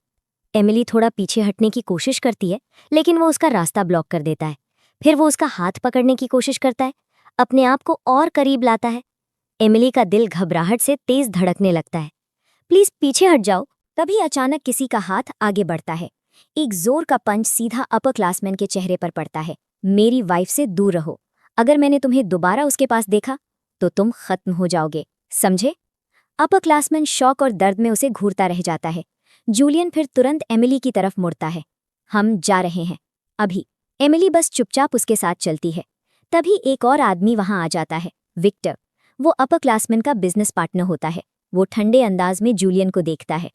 एमिली थोड़ा पीछे हटने की कोशिश करती है, लेकिन वो उसका रास्ता ब्लॉक कर देता है। फिर वो उसका हाथ पकड़ने की कोशिश करता है, अपने आप को और करीब लाता है। एमिली का दिल घबराहट से तेज धड़कने लगता है। प्लीज पीछे हट जाओ। तभी अचानक किसी का हाथ आगे बढ़ता है। एक जोर का पंच सीधा अपर क्लासमैन के चेहरे पर पड़ता है। मेरी वाइफ से दूर रहो। अगर मैंने तुम्हें दोबारा उसके पास देखा तो तुम खत्म हो जाओगे, समझे? अपर क्लासमैन शॉक और दर्द में उसे घूरता रह जाता है। जूलियन फिर तुरंत एमिली की तरफ मुड़ता है। हम जा रहे हैं अभी। एमिली बस चुपचाप उसके साथ चलती है। तभी एक और आदमी वहां आ जाता है, विक्टर। वो अपर क्लासमैन का बिजनेस पार्टनर होता है। वो ठंडे अंदाज में जूलियन को देखता है।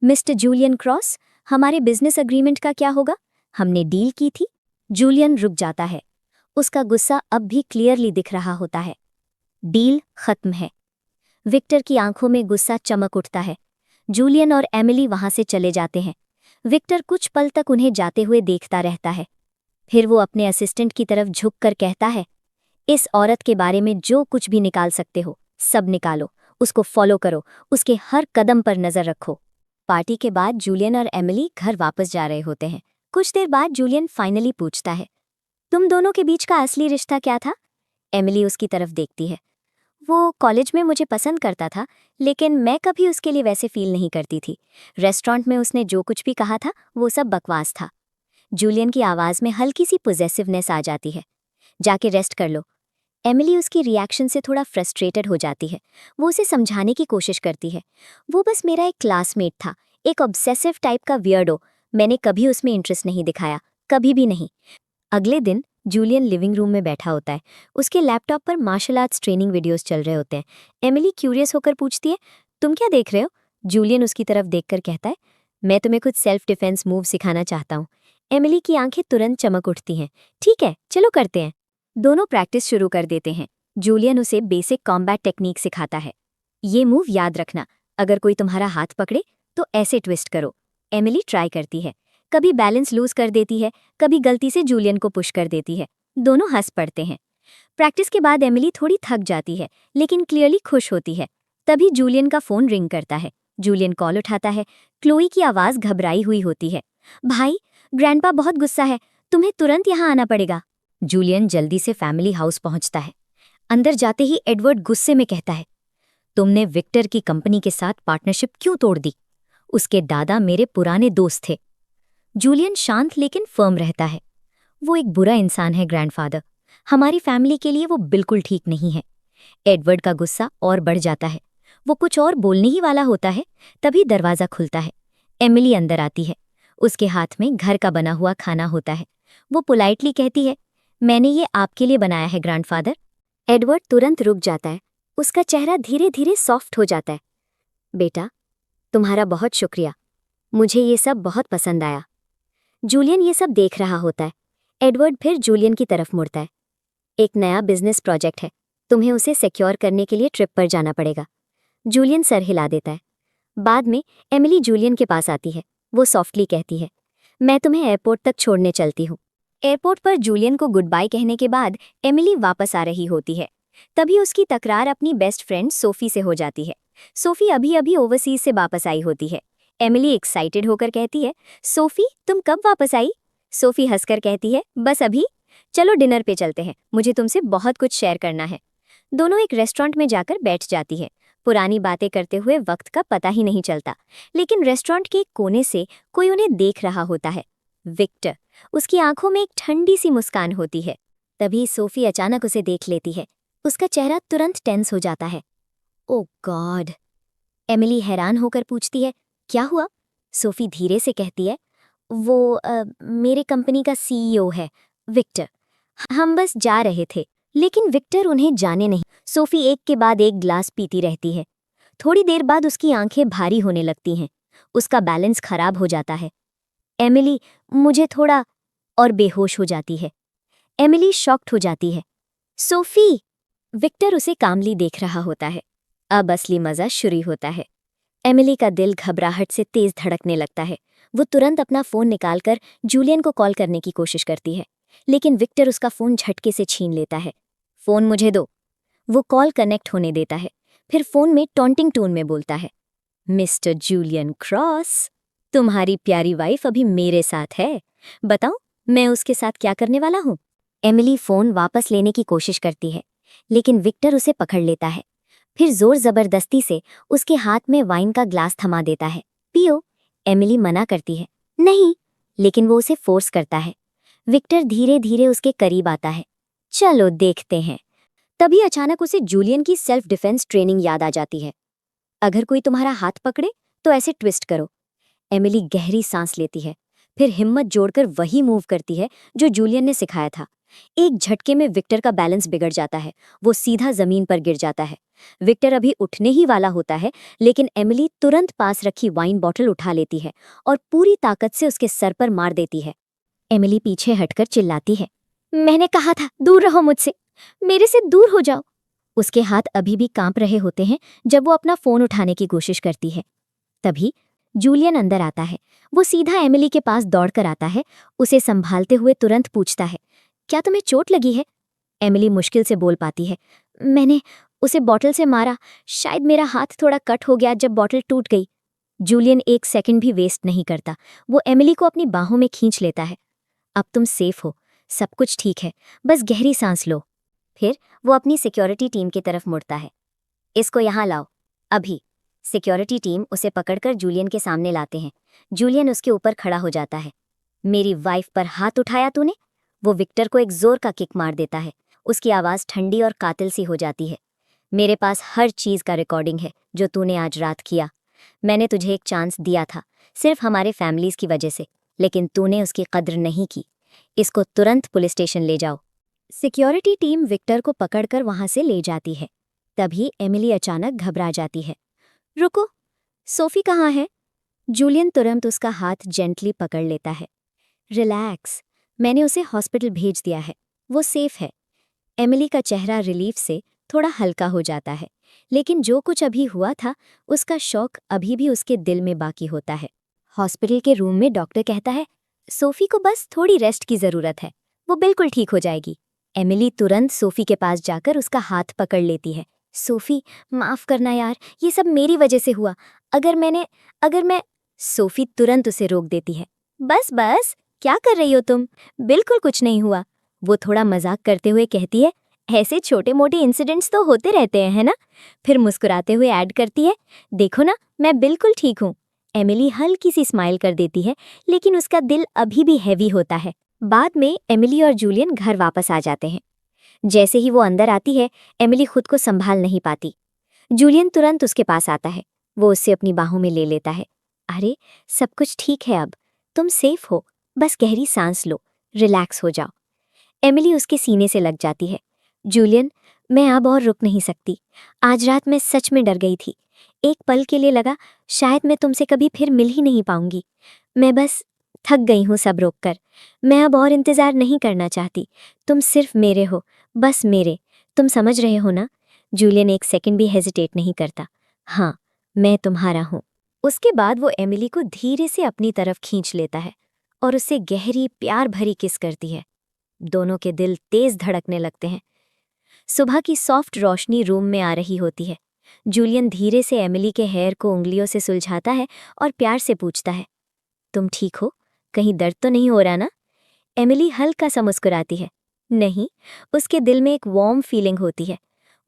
मिस्टर जूलियन क्रॉस, हमारे बिजनेस अग्रीमेंट का क्या होगा? हमने डील की थी। जूलियन रुक जाता है। उसका गुस्सा अब भी क्लियरली दिख रहा होता है। डील खत्म है। विक्टर की आंखों में गुस्सा चमक उठता है। जूलियन और एमिली वहां से चले जाते हैं। विक्टर कुछ पल तक उन्हें जाते हुए देखता रहता है। फिर वो अपने असिस्टेंट की तरफ झुककर कहता है, इस औरत के बारे में जो कुछ भी निकाल सकते हो सब निकालो। उसको फॉलो करो, उसके हर कदम पर नजर रखो। पार्टी के बाद जूलियन और एमिली घर वापस जा रहे होते हैं। कुछ देर बाद जूलियन फाइनली पूछता है, तुम दोनों के बीच का असली रिश्ता क्या था? एमिली उसकी तरफ देखती है। वो कॉलेज में मुझे पसंद करता था, लेकिन मैं कभी उसके लिए वैसे फील नहीं करती थी। रेस्टोरेंट में उसने जो कुछ भी कहा था वो सब बकवास था। जूलियन की आवाज़ में हल्की सी पॉजेसिवनेस आ जाती है। जाके रेस्ट कर लो। एमिली उसकी रिएक्शन से थोड़ा फ्रस्ट्रेटेड हो जाती है। वो उसे समझाने की कोशिश करती है। वो बस मेरा एक क्लासमेट था, एक ऑब्सेसिव टाइप का वियर्डो। मैंने कभी उसमें इंटरेस्ट नहीं दिखाया, कभी भी नहीं। अगले दिन जूलियन लिविंग रूम में बैठा होता है। उसके लैपटॉप पर मार्शल आर्ट्स ट्रेनिंग वीडियोस चल रहे होते हैं। एमिली क्यूरियस होकर पूछती है, तुम क्या देख रहे हो? जूलियन उसकी तरफ देखकर कहता है, मैं तुम्हें कुछ सेल्फ डिफेंस मूव सिखाना चाहता हूँ। एमिली की आंखें तुरंत चमक उठती हैं। ठीक है, चलो करते हैं। दोनों प्रैक्टिस शुरू कर देते हैं। जूलियन उसे बेसिक कॉम्बैट टेक्निक सिखाता है। ये मूव याद रखना, अगर कोई तुम्हारा हाथ पकड़े तो ऐसे ट्विस्ट करो। एमिली ट्राई करती है, कभी बैलेंस लूज कर देती है, कभी गलती से जूलियन को पुश कर देती है। दोनों हंस पड़ते हैं। प्रैक्टिस के बाद एमिली थोड़ी थक जाती है, लेकिन क्लियरली खुश होती है। तभी जूलियन का फोन रिंग करता है। जूलियन कॉल उठाता है। क्लोई की आवाज घबराई हुई होती है। भाई, ग्रैंडपा बहुत गुस्सा है, तुम्हें तुरंत यहाँ आना पड़ेगा। जूलियन जल्दी से फैमिली हाउस पहुंचता है। अंदर जाते ही एडवर्ड गुस्से में कहता है, तुमने विक्टर की कंपनी के साथ पार्टनरशिप क्यों तोड़ दी? उसके दादा मेरे पुराने दोस्त थे। जूलियन शांत लेकिन फर्म रहता है। वो एक बुरा इंसान है ग्रैंडफादर, हमारी फैमिली के लिए वो बिल्कुल ठीक नहीं है। एडवर्ड का गुस्सा और बढ़ जाता है। वो कुछ और बोलने ही वाला होता है, तभी दरवाज़ा खुलता है। एमिली अंदर आती है। उसके हाथ में घर का बना हुआ खाना होता है। वो पोलाइटली कहती है, मैंने ये आपके लिए बनाया है ग्रैंडफादर। एडवर्ड तुरंत रुक जाता है। उसका चेहरा धीरे धीरे सॉफ्ट हो जाता है। बेटा, तुम्हारा बहुत शुक्रिया, मुझे ये सब बहुत पसंद आया। जूलियन ये सब देख रहा होता है। एडवर्ड फिर जूलियन की तरफ मुड़ता है। एक नया बिजनेस प्रोजेक्ट है, तुम्हें उसे सिक्योर करने के लिए ट्रिप पर जाना पड़ेगा। जूलियन सर हिला देता है। बाद में एमिली जूलियन के पास आती है। वो सॉफ्टली कहती है, मैं तुम्हें एयरपोर्ट तक छोड़ने चलती हूँ। एयरपोर्ट पर जूलियन को गुड बाय कहने के बाद एमिली वापस आ रही होती है। तभी उसकी तकरार अपनी बेस्ट फ्रेंड सोफी से हो जाती है। सोफी अभी अभी ओवरसीज से वापस आई होती है। एमिली एक्साइटेड होकर कहती है, सोफी तुम कब वापस आई? सोफी हंसकर कहती है, बस अभी। चलो डिनर पे चलते हैं, मुझे तुमसे बहुत कुछ शेयर करना है। दोनों एक रेस्टोरेंट में जाकर बैठ जाती है। पुरानी बातें करते हुए वक्त का पता ही नहीं चलता, लेकिन रेस्टोरेंट के एक कोने से कोई उन्हें देख रहा होता है। विक्टर। उसकी आंखों में एक ठंडी सी मुस्कान होती है। तभी सोफी अचानक उसे देख लेती है। उसका चेहरा तुरंत टेंस हो जाता है। ओह गॉड! एमिली हैरान होकर पूछती है, क्या हुआ? सोफी धीरे से कहती है, वो मेरे कंपनी का सीईओ है, विक्टर। हम बस जा रहे थे, लेकिन विक्टर उन्हें जाने नहीं। सोफी एक के बाद एक ग्लास पीती रहती है। थोड़ी देर बाद उसकी आंखें भारी होने लगती हैं। उसका बैलेंस खराब हो जाता है। एमिली, मुझे थोड़ा, और बेहोश हो जाती है। एमिली शॉक्ड हो जाती है। सोफी! विक्टर उसे कामली देख रहा होता है। अब असली मजा शुरू होता है। एमिली का दिल घबराहट से तेज धड़कने लगता है। वो तुरंत अपना फोन निकालकर जूलियन को कॉल करने की कोशिश करती है, लेकिन विक्टर उसका फोन झटके से छीन लेता है। फोन मुझे दो। वो कॉल कनेक्ट होने देता है, फिर फोन में टॉन्टिंग टोन में बोलता है, मिस्टर जूलियन क्रॉस, तुम्हारी प्यारी वाइफ अभी मेरे साथ है। बताओ मैं उसके साथ क्या करने वाला हूँ? एमिली फोन वापस लेने की कोशिश करती है, लेकिन विक्टर उसे पकड़ लेता है। फिर जोर जबरदस्ती से उसके हाथ में वाइन का ग्लास थमा देता है। पियो। एमिली मना करती है, नहीं, लेकिन वो उसे फोर्स करता है। विक्टर धीरे धीरे उसके करीब आता है। चलो देखते हैं। तभी अचानक उसे जूलियन की सेल्फ डिफेंस ट्रेनिंग याद आ जाती है। अगर कोई तुम्हारा हाथ पकड़े तो ऐसे ट्विस्ट करो। एमिली गहरी सांस लेती है, फिर हिम्मत जोड़कर वही मूव करती है जो जूलियन ने सिखाया था। एक झटके में विक्टर का बैलेंस बिगड़ जाता है। वो सीधा जमीन पर गिर जाता है। विक्टर अभी उठने ही वाला होता है, लेकिन एमिली तुरंत पास रखी वाइन बॉटल उठा लेती है और पूरी ताकत से उसके सर पर मार देती है। एमिली पीछे हटकर चिल्लाती है, मैंने कहा था दूर रहो मुझसे, मेरे से दूर हो जाओ। उसके हाथ अभी भी कांप रहे होते हैं जब वो अपना फोन उठाने की कोशिश करती है। तभी जूलियन अंदर आता है। वो सीधा एमिली के पास दौड़कर आता है। उसे संभालते हुए तुरंत पूछता है, क्या तुम्हें चोट लगी है? एमिली मुश्किल से बोल पाती है, मैंने उसे बॉटल से मारा, शायद मेरा हाथ थोड़ा कट हो गया जब बॉटल टूट गई। जूलियन एक सेकंड भी वेस्ट नहीं करता। वो एमिली को अपनी बाहों में खींच लेता है। अब तुम सेफ हो, सब कुछ ठीक है, बस गहरी सांस लो। फिर वो अपनी सिक्योरिटी टीम की तरफ मुड़ता है। इसको यहाँ लाओ, अभी। सिक्योरिटी टीम उसे पकड़कर जूलियन के सामने लाते हैं। जूलियन उसके ऊपर खड़ा हो जाता है। मेरी वाइफ पर हाथ उठाया तूने? वो विक्टर को एक जोर का किक मार देता है। उसकी आवाज़ ठंडी और कातिल सी हो जाती है। मेरे पास हर चीज़ का रिकॉर्डिंग है जो तूने आज रात किया। मैंने तुझे एक चांस दिया था, सिर्फ हमारे फैमिलीज़ की वजह से, लेकिन तूने उसकी कद्र नहीं की। इसको तुरंत पुलिस स्टेशन ले जाओ। सिक्योरिटी टीम विक्टर को पकड़कर वहां से ले जाती है। तभी एमिली अचानक घबरा जाती है। रुको, सोफी कहाँ है? जूलियन तुरंत उसका हाथ जेंटली पकड़ लेता है। रिलैक्स, मैंने उसे हॉस्पिटल भेज दिया है, वो सेफ है। एमिली का चेहरा रिलीफ से थोड़ा हल्का हो जाता है, लेकिन जो कुछ अभी हुआ था उसका शौक अभी भी उसके दिल में बाकी होता है। हॉस्पिटल के रूम में डॉक्टर कहता है, सोफी को बस थोड़ी रेस्ट की ज़रूरत है, वो बिल्कुल ठीक हो जाएगी। एमिली तुरंत सोफी के पास जाकर उसका हाथ पकड़ लेती है। सोफी, माफ़ करना यार, ये सब मेरी वजह से हुआ। अगर मैं सोफी तुरंत उसे रोक देती है। बस बस, क्या कर रही हो तुम? बिल्कुल कुछ नहीं हुआ। वो थोड़ा मजाक करते हुए कहती है, ऐसे छोटे मोटे इंसिडेंट्स तो होते रहते हैं, है ना? फिर मुस्कुराते हुए ऐड करती है, देखो ना, मैं बिल्कुल ठीक हूँ। एमिली हल्की सी स्माइल कर देती है, लेकिन उसका दिल अभी भी हैवी होता है। बाद में एमिली और जूलियन घर वापस आ जाते हैं। जैसे ही वो अंदर आती है, एमिली खुद को संभाल नहीं पाती। जूलियन तुरंत उसके पास आता है। वो उससे अपनी बाहों में ले लेता है। अरे, सब कुछ ठीक है अब, तुम सेफ हो, बस गहरी सांस लो, रिलैक्स हो जाओ। एमिली उसके सीने से लग जाती है। जूलियन, मैं अब और रुक नहीं सकती। आज रात मैं सच में डर गई थी। एक पल के लिए लगा शायद मैं तुमसे कभी फिर मिल ही नहीं पाऊंगी। मैं बस थक गई हूँ सब रोककर। मैं अब और इंतज़ार नहीं करना चाहती। तुम सिर्फ मेरे हो, बस मेरे। तुम समझ रहे हो ना? जूलियन एक सेकंड भी हेजिटेट नहीं करता। हाँ, मैं तुम्हारा हूँ। उसके बाद वो एमिली को धीरे से अपनी तरफ खींच लेता है और उससे गहरी प्यार भरी किस करती है। दोनों के दिल तेज धड़कने लगते हैं। सुबह की सॉफ्ट रोशनी रूम में आ रही होती है। जूलियन धीरे से एमिली के हेयर को उंगलियों से सुलझाता है और प्यार से पूछता है, तुम ठीक हो? कहीं दर्द तो नहीं हो रहा ना? एमिली हल्का सा मुस्कुराती है। नहीं, उसके दिल में एक वार्म फीलिंग होती है।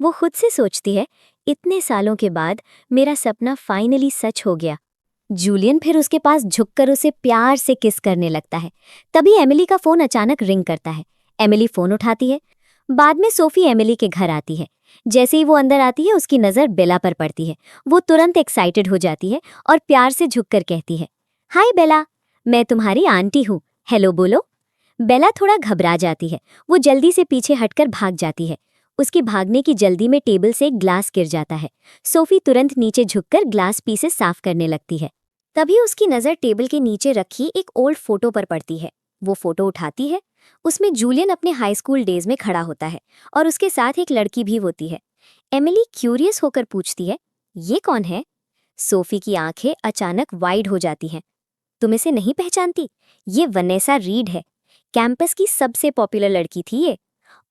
वो खुद से सोचती है, इतने सालों के बाद मेरा सपना फाइनली सच हो गया। जूलियन फिर उसके पास झुककर उसे प्यार से किस करने लगता है। तभी एमिली का फोन अचानक रिंग करता है। एमिली फोन उठाती है। बाद में सोफी एमिली के घर आती है। जैसे ही वो अंदर आती है, उसकी नज़र बेला पर पड़ती है। वो तुरंत एक्साइटेड हो जाती है और प्यार से झुककर कहती है, हाय बेला, मैं तुम्हारी आंटी हूँ, हेलो बोलो। बेला थोड़ा घबरा जाती है। वो जल्दी से पीछे हटकर भाग जाती है। उसकी भागने की जल्दी में टेबल से एक ग्लास गिर जाता है। सोफी तुरंत नीचे झुककर ग्लास पीसेस साफ करने लगती है। तभी उसकी नज़र टेबल के नीचे रखी एक ओल्ड फोटो पर पड़ती है। वो फोटो उठाती है। उसमें जूलियन अपने हाई स्कूल डेज में खड़ा होता है और उसके साथ एक लड़की भी होती है। एमिली क्यूरियस होकर पूछती है, ये कौन है? सोफी की आंखें अचानक वाइड हो जाती हैं। तुम इसे नहीं पहचानती? ये वनेसा रीड है। कैंपस की सबसे पॉपुलर लड़की थी ये।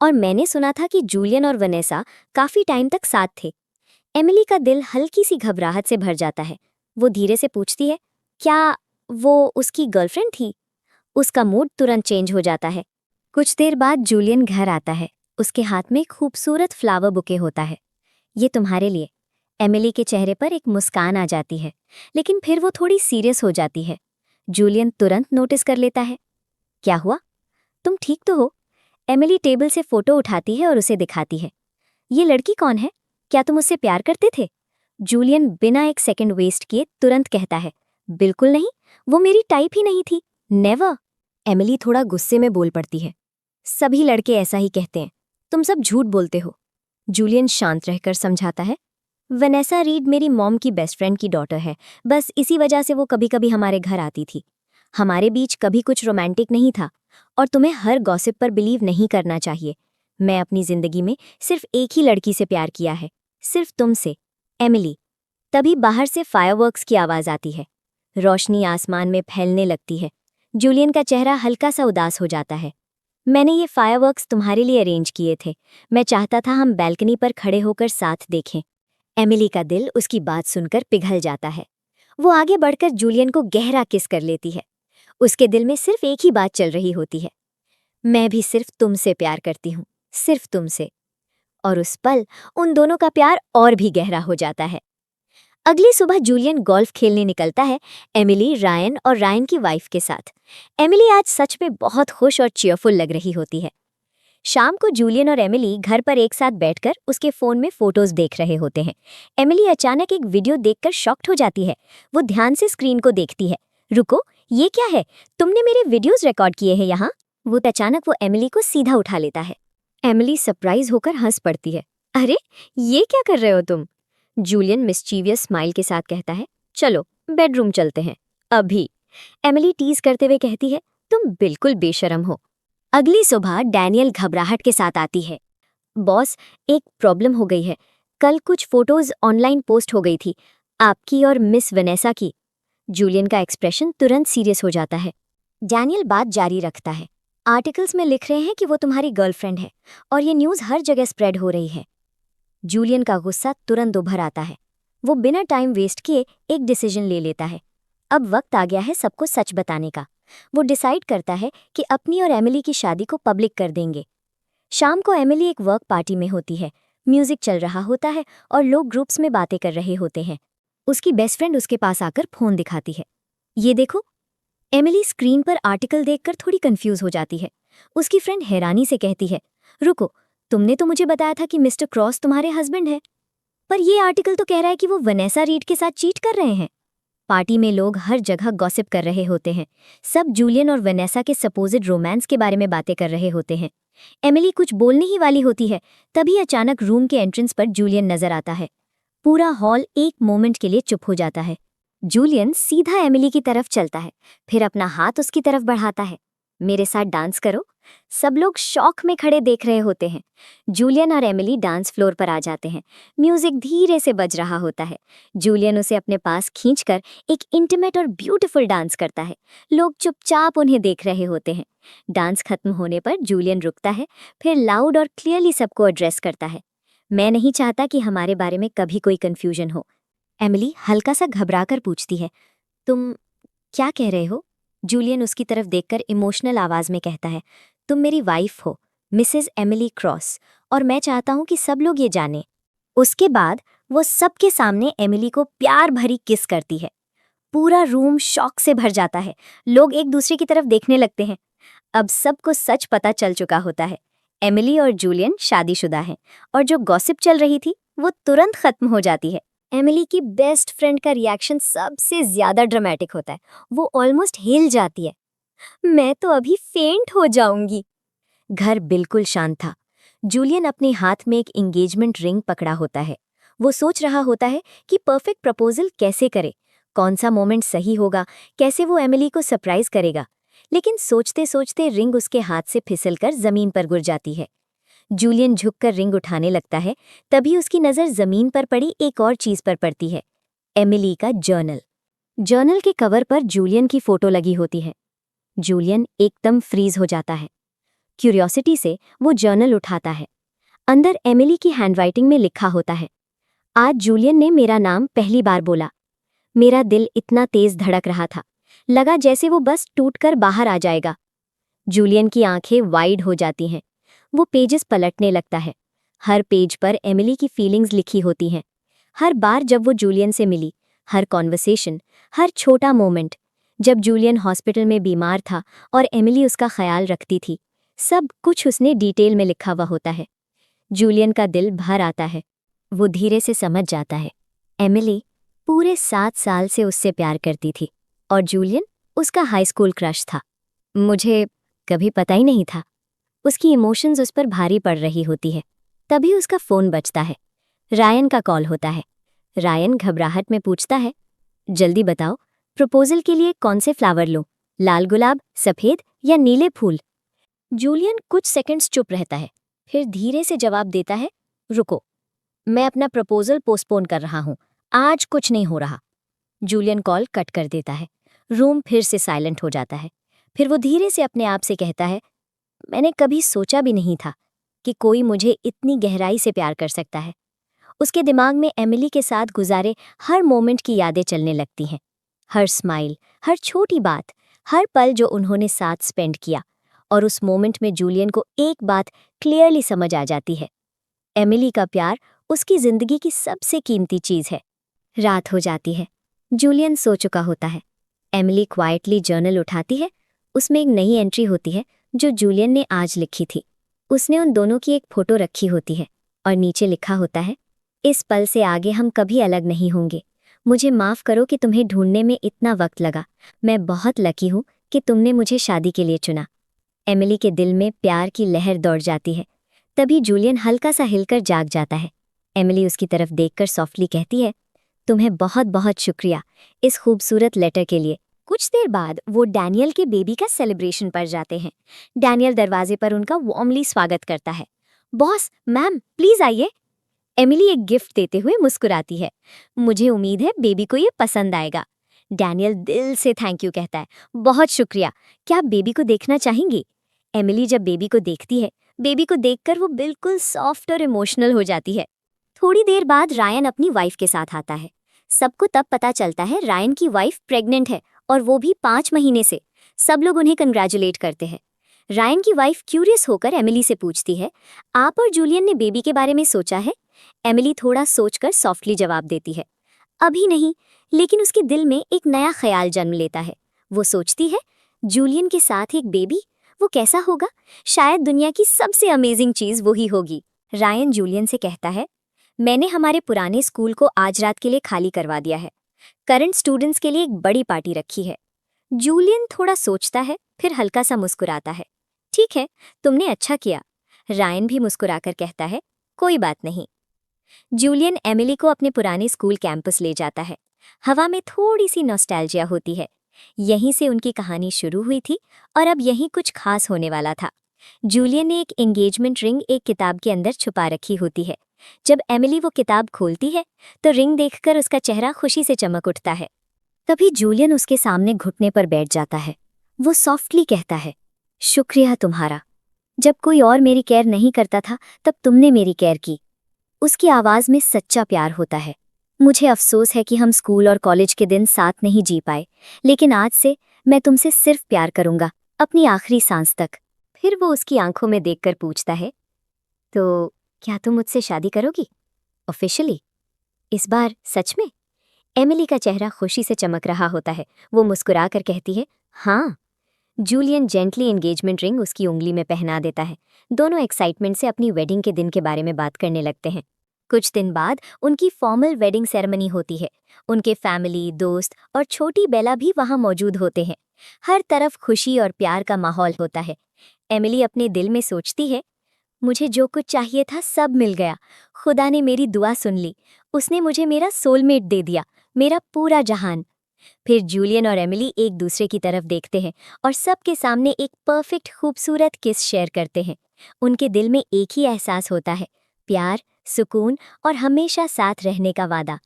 और मैंने सुना था कि जूलियन और वनेसा काफी टाइम तक साथ थे। एमिली का दिल हल्की सी घबराहट से भर जाता है। वो धीरे से पूछती है, क्या वो उसकी गर्लफ्रेंड थी? उसका मूड तुरंत चेंज हो जाता है। कुछ देर बाद जूलियन घर आता है। उसके हाथ में एक खूबसूरत फ्लावर बुके होता है। ये तुम्हारे लिए। एमिली के चेहरे पर एक मुस्कान आ जाती है, लेकिन फिर वो थोड़ी सीरियस हो जाती है। जूलियन तुरंत नोटिस कर लेता है। क्या हुआ? तुम ठीक तो हो? एमिली टेबल से फोटो उठाती है और उसे दिखाती है। ये लड़की कौन है? क्या तुम उससे प्यार करते थे? जूलियन बिना एक सेकंड वेस्ट किए तुरंत कहता है, बिल्कुल नहीं, वो मेरी टाइप ही नहीं थी, नेवर। एमिली थोड़ा गुस्से में बोल पड़ती है, सभी लड़के ऐसा ही कहते हैं, तुम सब झूठ बोलते हो। जूलियन शांत रहकर समझाता है, वनेसा रीड मेरी मॉम की बेस्ट फ्रेंड की डॉटर है, बस इसी वजह से वो कभी कभी हमारे घर आती थी। हमारे बीच कभी कुछ रोमांटिक नहीं था और तुम्हें हर गॉसिप पर बिलीव नहीं करना चाहिए। मैं अपनी जिंदगी में सिर्फ एक ही लड़की से प्यार किया है, सिर्फ तुमसे, एमिली। तभी बाहर से फायरवर्क्स की आवाज़ आती है। रोशनी आसमान में फैलने लगती है। जूलियन का चेहरा हल्का सा उदास हो जाता है। मैंने ये फायरवर्क्स तुम्हारे लिए अरेंज किए थे। मैं चाहता था हम बैल्कनी पर खड़े होकर साथ देखें। एमिली का दिल उसकी बात सुनकर पिघल जाता है। वो आगे बढ़कर जूलियन को गहरा किस कर लेती है। उसके दिल में सिर्फ एक ही बात चल रही होती है, मैं भी सिर्फ तुमसे प्यार करती हूँ, सिर्फ तुमसे। और उस पल उन दोनों का प्यार और भी गहरा हो जाता है। अगली सुबह जूलियन गोल्फ खेलने निकलता है, एमिली, रायन और रायन की वाइफ के साथ। एमिली आज सच में बहुत खुश और चीयरफुल लग रही होती है। शाम को जूलियन और एमिली घर पर एक साथ बैठकर उसके फोन में फोटोज देख रहे होते हैं। एमिली अचानक एक वीडियो देखकर शॉक्ड हो जाती है। वो ध्यान से स्क्रीन को देखती है। रुको, ये क्या है? तुमने मेरे वीडियोस रिकॉर्ड किए हैं यहाँ? वो अचानक वो एमिली को सीधा उठा लेता है। एमिली सरप्राइज होकर हंस पड़ती है। अरे, ये क्या कर रहे हो तुम? जूलियन मिस्चीवियस स्माइल के साथ कहता है, चलो बेडरूम चलते हैं अभी। एमिली टीज करते हुए कहती है, तुम बिल्कुल बेशरम हो। अगली सुबह डैनियल घबराहट के साथ आती है। बॉस, एक प्रॉब्लम हो गई है। कल कुछ फोटोज ऑनलाइन पोस्ट हो गई थी, आपकी और मिस वनेसा की। जूलियन का एक्सप्रेशन तुरंत सीरियस हो जाता है। डैनियल बात जारी रखता है, आर्टिकल्स में लिख रहे हैं कि वो तुम्हारी गर्लफ्रेंड है और ये न्यूज़ हर जगह स्प्रेड हो रही है। जूलियन का गुस्सा तुरंत उभर आता है। वो बिना टाइम वेस्ट किए एक डिसीजन ले लेता है। अब वक्त आ गया है सबको सच बताने का। वो डिसाइड करता है कि अपनी और एमिली की शादी को पब्लिक कर देंगे। शाम को एमिली एक वर्क पार्टी में होती है। म्यूजिक चल रहा होता है और लोग ग्रुप्स में बातें कर रहे होते हैं। उसकी बेस्ट फ्रेंड उसके पास आकर फोन दिखाती है। ये देखो। एमिली स्क्रीन पर आर्टिकल देखकर थोड़ी कंफ्यूज हो जाती है। उसकी फ्रेंड हैरानी से कहती है, रुको, तुमने तो मुझे बताया था कि मिस्टर क्रॉस तुम्हारे हस्बैंड है, पर ये आर्टिकल तो कह रहा है कि वो वनेसा रीड के साथ चीट कर रहे हैं। पार्टी में लोग हर जगह गॉसिप कर रहे होते हैं। सब जूलियन और वनेसा के सपोजिड रोमांस के बारे में बातें कर रहे होते हैं। एमिली कुछ बोलने ही वाली होती है, तभी अचानक रूम के एंट्रेंस पर जूलियन नजर आता है। पूरा हॉल एक मोमेंट के लिए चुप हो जाता है। जूलियन सीधा एमिली की तरफ चलता है, फिर अपना हाथ उसकी तरफ बढ़ाता है। मेरे साथ डांस करो। सब लोग शौक में खड़े देख रहे होते हैं। जूलियन और एमिली डांस फ्लोर पर आ जाते हैं। म्यूजिक धीरे से बज रहा होता है। जूलियन उसे अपने पास खींचकर एक इंटीमेट और ब्यूटीफुल डांस करता है। लोग चुपचाप उन्हें देख रहे होते हैं। डांस खत्म होने पर जूलियन रुकता है, फिर लाउड और क्लियरली सबको एड्रेस करता है, मैं नहीं चाहता कि हमारे बारे में कभी कोई कंफ्यूजन हो। एमिली हल्का सा घबराकर पूछती है, तुम क्या कह रहे हो? जूलियन उसकी तरफ देखकर इमोशनल आवाज में कहता है, तुम मेरी वाइफ हो, मिसेस एमिली क्रॉस, और मैं चाहता हूं कि सब लोग ये जानें। उसके बाद वो सबके सामने एमिली को प्यार भरी किस करती है। पूरा रूम शॉक से भर जाता है। लोग एक दूसरे की तरफ देखने लगते हैं। अब सबको सच पता चल चुका होता है। एमिली और जूलियन शादीशुदा हैं और जो गॉसिप चल रही थी वो तुरंत खत्म हो जाती है। एमिली की बेस्ट फ्रेंड का रिएक्शन सबसे ज्यादा ड्रामेटिक होता है। वो ऑलमोस्ट हिल जाती है। मैं तो अभी फेंट हो जाऊंगी। घर बिल्कुल शांत था। जूलियन अपने हाथ में एक एंगेजमेंट रिंग पकड़ा होता है। वो सोच रहा होता है कि परफेक्ट प्रपोजल कैसे करे, कौन सा मोमेंट सही होगा, कैसे वो एमिली को सरप्राइज करेगा। लेकिन सोचते सोचते रिंग उसके हाथ से फिसलकर जमीन पर गिर जाती है। जूलियन झुककर रिंग उठाने लगता है, तभी उसकी नज़र जमीन पर पड़ी एक और चीज पर पड़ती है, एमिली का जर्नल। जर्नल के कवर पर जूलियन की फोटो लगी होती है। जूलियन एकदम फ्रीज हो जाता है। क्यूरियोसिटी से वो जर्नल उठाता है। अंदर एमिली की हैंडराइटिंग में लिखा होता है, आज जूलियन ने मेरा नाम पहली बार बोला। मेरा दिल इतना तेज धड़क रहा था, लगा जैसे वो बस टूटकर बाहर आ जाएगा। जूलियन की आंखें वाइड हो जाती हैं। वो पेजेस पलटने लगता है। हर पेज पर एमिली की फीलिंग्स लिखी होती हैं। हर बार जब वो जूलियन से मिली, हर कॉन्वर्सेशन, हर छोटा मोमेंट, जब जूलियन हॉस्पिटल में बीमार था और एमिली उसका ख्याल रखती थी, सब कुछ उसने डिटेल में लिखा हुआ होता है। जूलियन का दिल भर आता है। वो धीरे से समझ जाता है, एमिली पूरे 7 साल से उससे प्यार करती थी और जूलियन उसका हाई स्कूल क्रश था। मुझे कभी पता ही नहीं था। उसकी इमोशंस उस पर भारी पड़ रही होती है। तभी उसका फोन बजता है। रायन का कॉल होता है। रायन घबराहट में पूछता है, जल्दी बताओ, प्रपोजल के लिए कौन से फ्लावर लो, लाल गुलाब, सफेद या नीले फूल? जूलियन कुछ सेकंड्स चुप रहता है, फिर धीरे से जवाब देता है, रुको, मैं अपना प्रपोजल पोस्टपोन कर रहा हूं, आज कुछ नहीं हो रहा। जूलियन कॉल कट कर देता है। रूम फिर से साइलेंट हो जाता है। फिर वो धीरे से अपने आप से कहता है, मैंने कभी सोचा भी नहीं था कि कोई मुझे इतनी गहराई से प्यार कर सकता है। उसके दिमाग में एमिली के साथ गुजारे हर मोमेंट की यादें चलने लगती हैं। हर स्माइल, हर छोटी बात, हर पल जो उन्होंने साथ स्पेंड किया। और उस मोमेंट में जूलियन को एक बात क्लियरली समझ आ जाती है, एमिली का प्यार उसकी जिंदगी की सबसे कीमती चीज है। रात हो जाती है। जूलियन सो चुका होता है। एमिली क्वाइटली जर्नल उठाती है। उसमें एक नई एंट्री होती है जो जूलियन ने आज लिखी थी। उसने उन दोनों की एक फोटो रखी होती है और नीचे लिखा होता है, इस पल से आगे हम कभी अलग नहीं होंगे। मुझे माफ करो कि तुम्हें ढूंढने में इतना वक्त लगा। मैं बहुत लकी हूँ कि तुमने मुझे शादी के लिए चुना। एमिली के दिल में प्यार की लहर दौड़ जाती है। तभी जूलियन हल्का सा हिलकर जाग जाता है। एमिली उसकी तरफ देखकर सॉफ्टली कहती है, तुम्हें बहुत बहुत शुक्रिया इस खूबसूरत लेटर के लिए। कुछ देर बाद वो डैनियल के बेबी का सेलिब्रेशन पर जाते हैं। डैनियल दरवाजे पर उनका वार्मली स्वागत करता है। बॉस, मैम, प्लीज आइए। एमिली एक गिफ्ट देते हुए मुस्कुराती है। मुझे उम्मीद है बेबी को ये पसंद आएगा। डैनियल दिल से थैंक यू कहता है। बहुत शुक्रिया, क्या आप बेबी को देखना चाहेंगी? एमिली जब बेबी को देखती है, बेबी को देखकर वो बिल्कुल सॉफ्ट और इमोशनल हो जाती है। थोड़ी देर बाद रायन अपनी वाइफ के साथ आता है। सबको तब पता चलता है रायन की वाइफ प्रेग्नेंट है, और वो भी 5 महीने से। सब लोग उन्हें कंग्रेचुलेट करते हैं। रायन की वाइफ क्यूरियस होकर एमिली से पूछती है, आप और जूलियन ने बेबी के बारे में सोचा है? एमिली थोड़ा सोचकर सॉफ्टली जवाब देती है, अभी नहीं, लेकिन उसके दिल में एक नया ख्याल जन्म लेता है। वो सोचती है, जूलियन के साथ एक बेबी, वो कैसा होगा? शायद दुनिया की सबसे अमेजिंग चीज वही होगी। रायन जूलियन से कहता है, मैंने हमारे पुराने स्कूल को आज रात के लिए खाली करवा दिया है। करंट स्टूडेंट्स के लिए एक बड़ी पार्टी रखी है। जूलियन थोड़ा सोचता है, फिर हल्का सा मुस्कुराता है। ठीक है, तुमने अच्छा किया। रायन भी मुस्कुराकर कहता है, कोई बात नहीं। जूलियन एमिली को अपने पुराने स्कूल कैंपस ले जाता है। हवा में थोड़ी सी नॉस्टैल्जिया होती है। यहीं से उनकी कहानी शुरू हुई थी और अब यहीं कुछ खास होने वाला था। जूलियन ने एक एंगेजमेंट रिंग एक किताब के अंदर छुपा रखी होती है। जब एमिली वो किताब खोलती है तो रिंग देखकर उसका चेहरा खुशी से चमक उठता है। तभी जूलियन उसके सामने घुटने पर बैठ जाता है। वो सॉफ्टली कहता है, शुक्रिया तुम्हारा। जब कोई और मेरी केयर नहीं करता था तब तुमने मेरी केयर की। उसकी आवाज़ में सच्चा प्यार होता है। मुझे अफसोस है कि हम स्कूल और कॉलेज के दिन साथ नहीं जी पाए, लेकिन आज से मैं तुमसे सिर्फ प्यार करूंगा, अपनी आखिरी सांस तक। फिर वो उसकी आंखों में देखकर पूछता है, तो क्या तुम मुझसे शादी करोगी? ऑफिशियली? इस बार सच में? एमिली का चेहरा खुशी से चमक रहा होता है। वो मुस्कुराकर कहती है, हाँ। जूलियन जेंटली एंगेजमेंट रिंग उसकी उंगली में पहना देता है। दोनों एक्साइटमेंट से अपनी वेडिंग के दिन के बारे में बात करने लगते हैं। कुछ दिन बाद उनकी फॉर्मल वेडिंग सेरेमनी होती है। उनके फैमिली, दोस्त और छोटी बेला भी वहां मौजूद होते हैं। हर तरफ खुशी और प्यार का माहौल होता है। एमिली अपने दिल में सोचती है, मुझे जो कुछ चाहिए था सब मिल गया। खुदा ने मेरी दुआ सुन ली। उसने मुझे मेरा सोलमेट दे दिया, मेरा पूरा जहान। फिर जूलियन और एमिली एक दूसरे की तरफ देखते हैं और सबके सामने एक परफेक्ट खूबसूरत किस शेयर करते हैं। उनके दिल में एक ही एहसास होता है, प्यार, सुकून और हमेशा साथ रहने का वादा।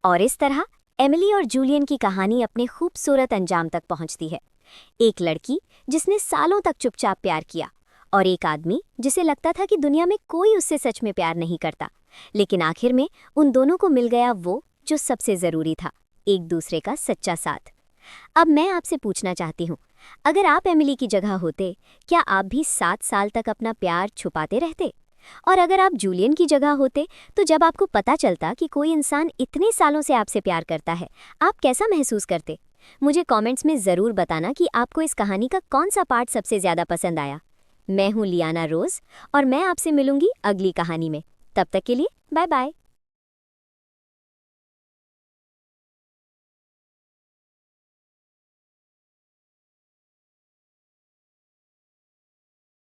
और इस तरह एमिली और जूलियन की कहानी अपने खूबसूरत अंजाम तक पहुंचती है। एक लड़की जिसने सालों तक चुपचाप प्यार किया, और एक आदमी जिसे लगता था कि दुनिया में कोई उससे सच में प्यार नहीं करता। लेकिन आखिर में उन दोनों को मिल गया वो जो सबसे ज़रूरी था, एक दूसरे का सच्चा साथ। अब मैं आपसे पूछना चाहती हूँ, अगर आप एमिली की जगह होते, क्या आप भी 7 साल तक अपना प्यार छुपाते रहते? और अगर आप जूलियन की जगह होते, तो जब आपको पता चलता कि कोई इंसान इतने सालों से आपसे प्यार करता है, आप कैसा महसूस करते? मुझे कमेंट्स में ज़रूर बताना कि आपको इस कहानी का कौन सा पार्ट सबसे ज़्यादा पसंद आया। मैं हूँ लियाना रोज़ और मैं आपसे मिलूंगी अगली कहानी में। तब तक के लिए बाय बाय।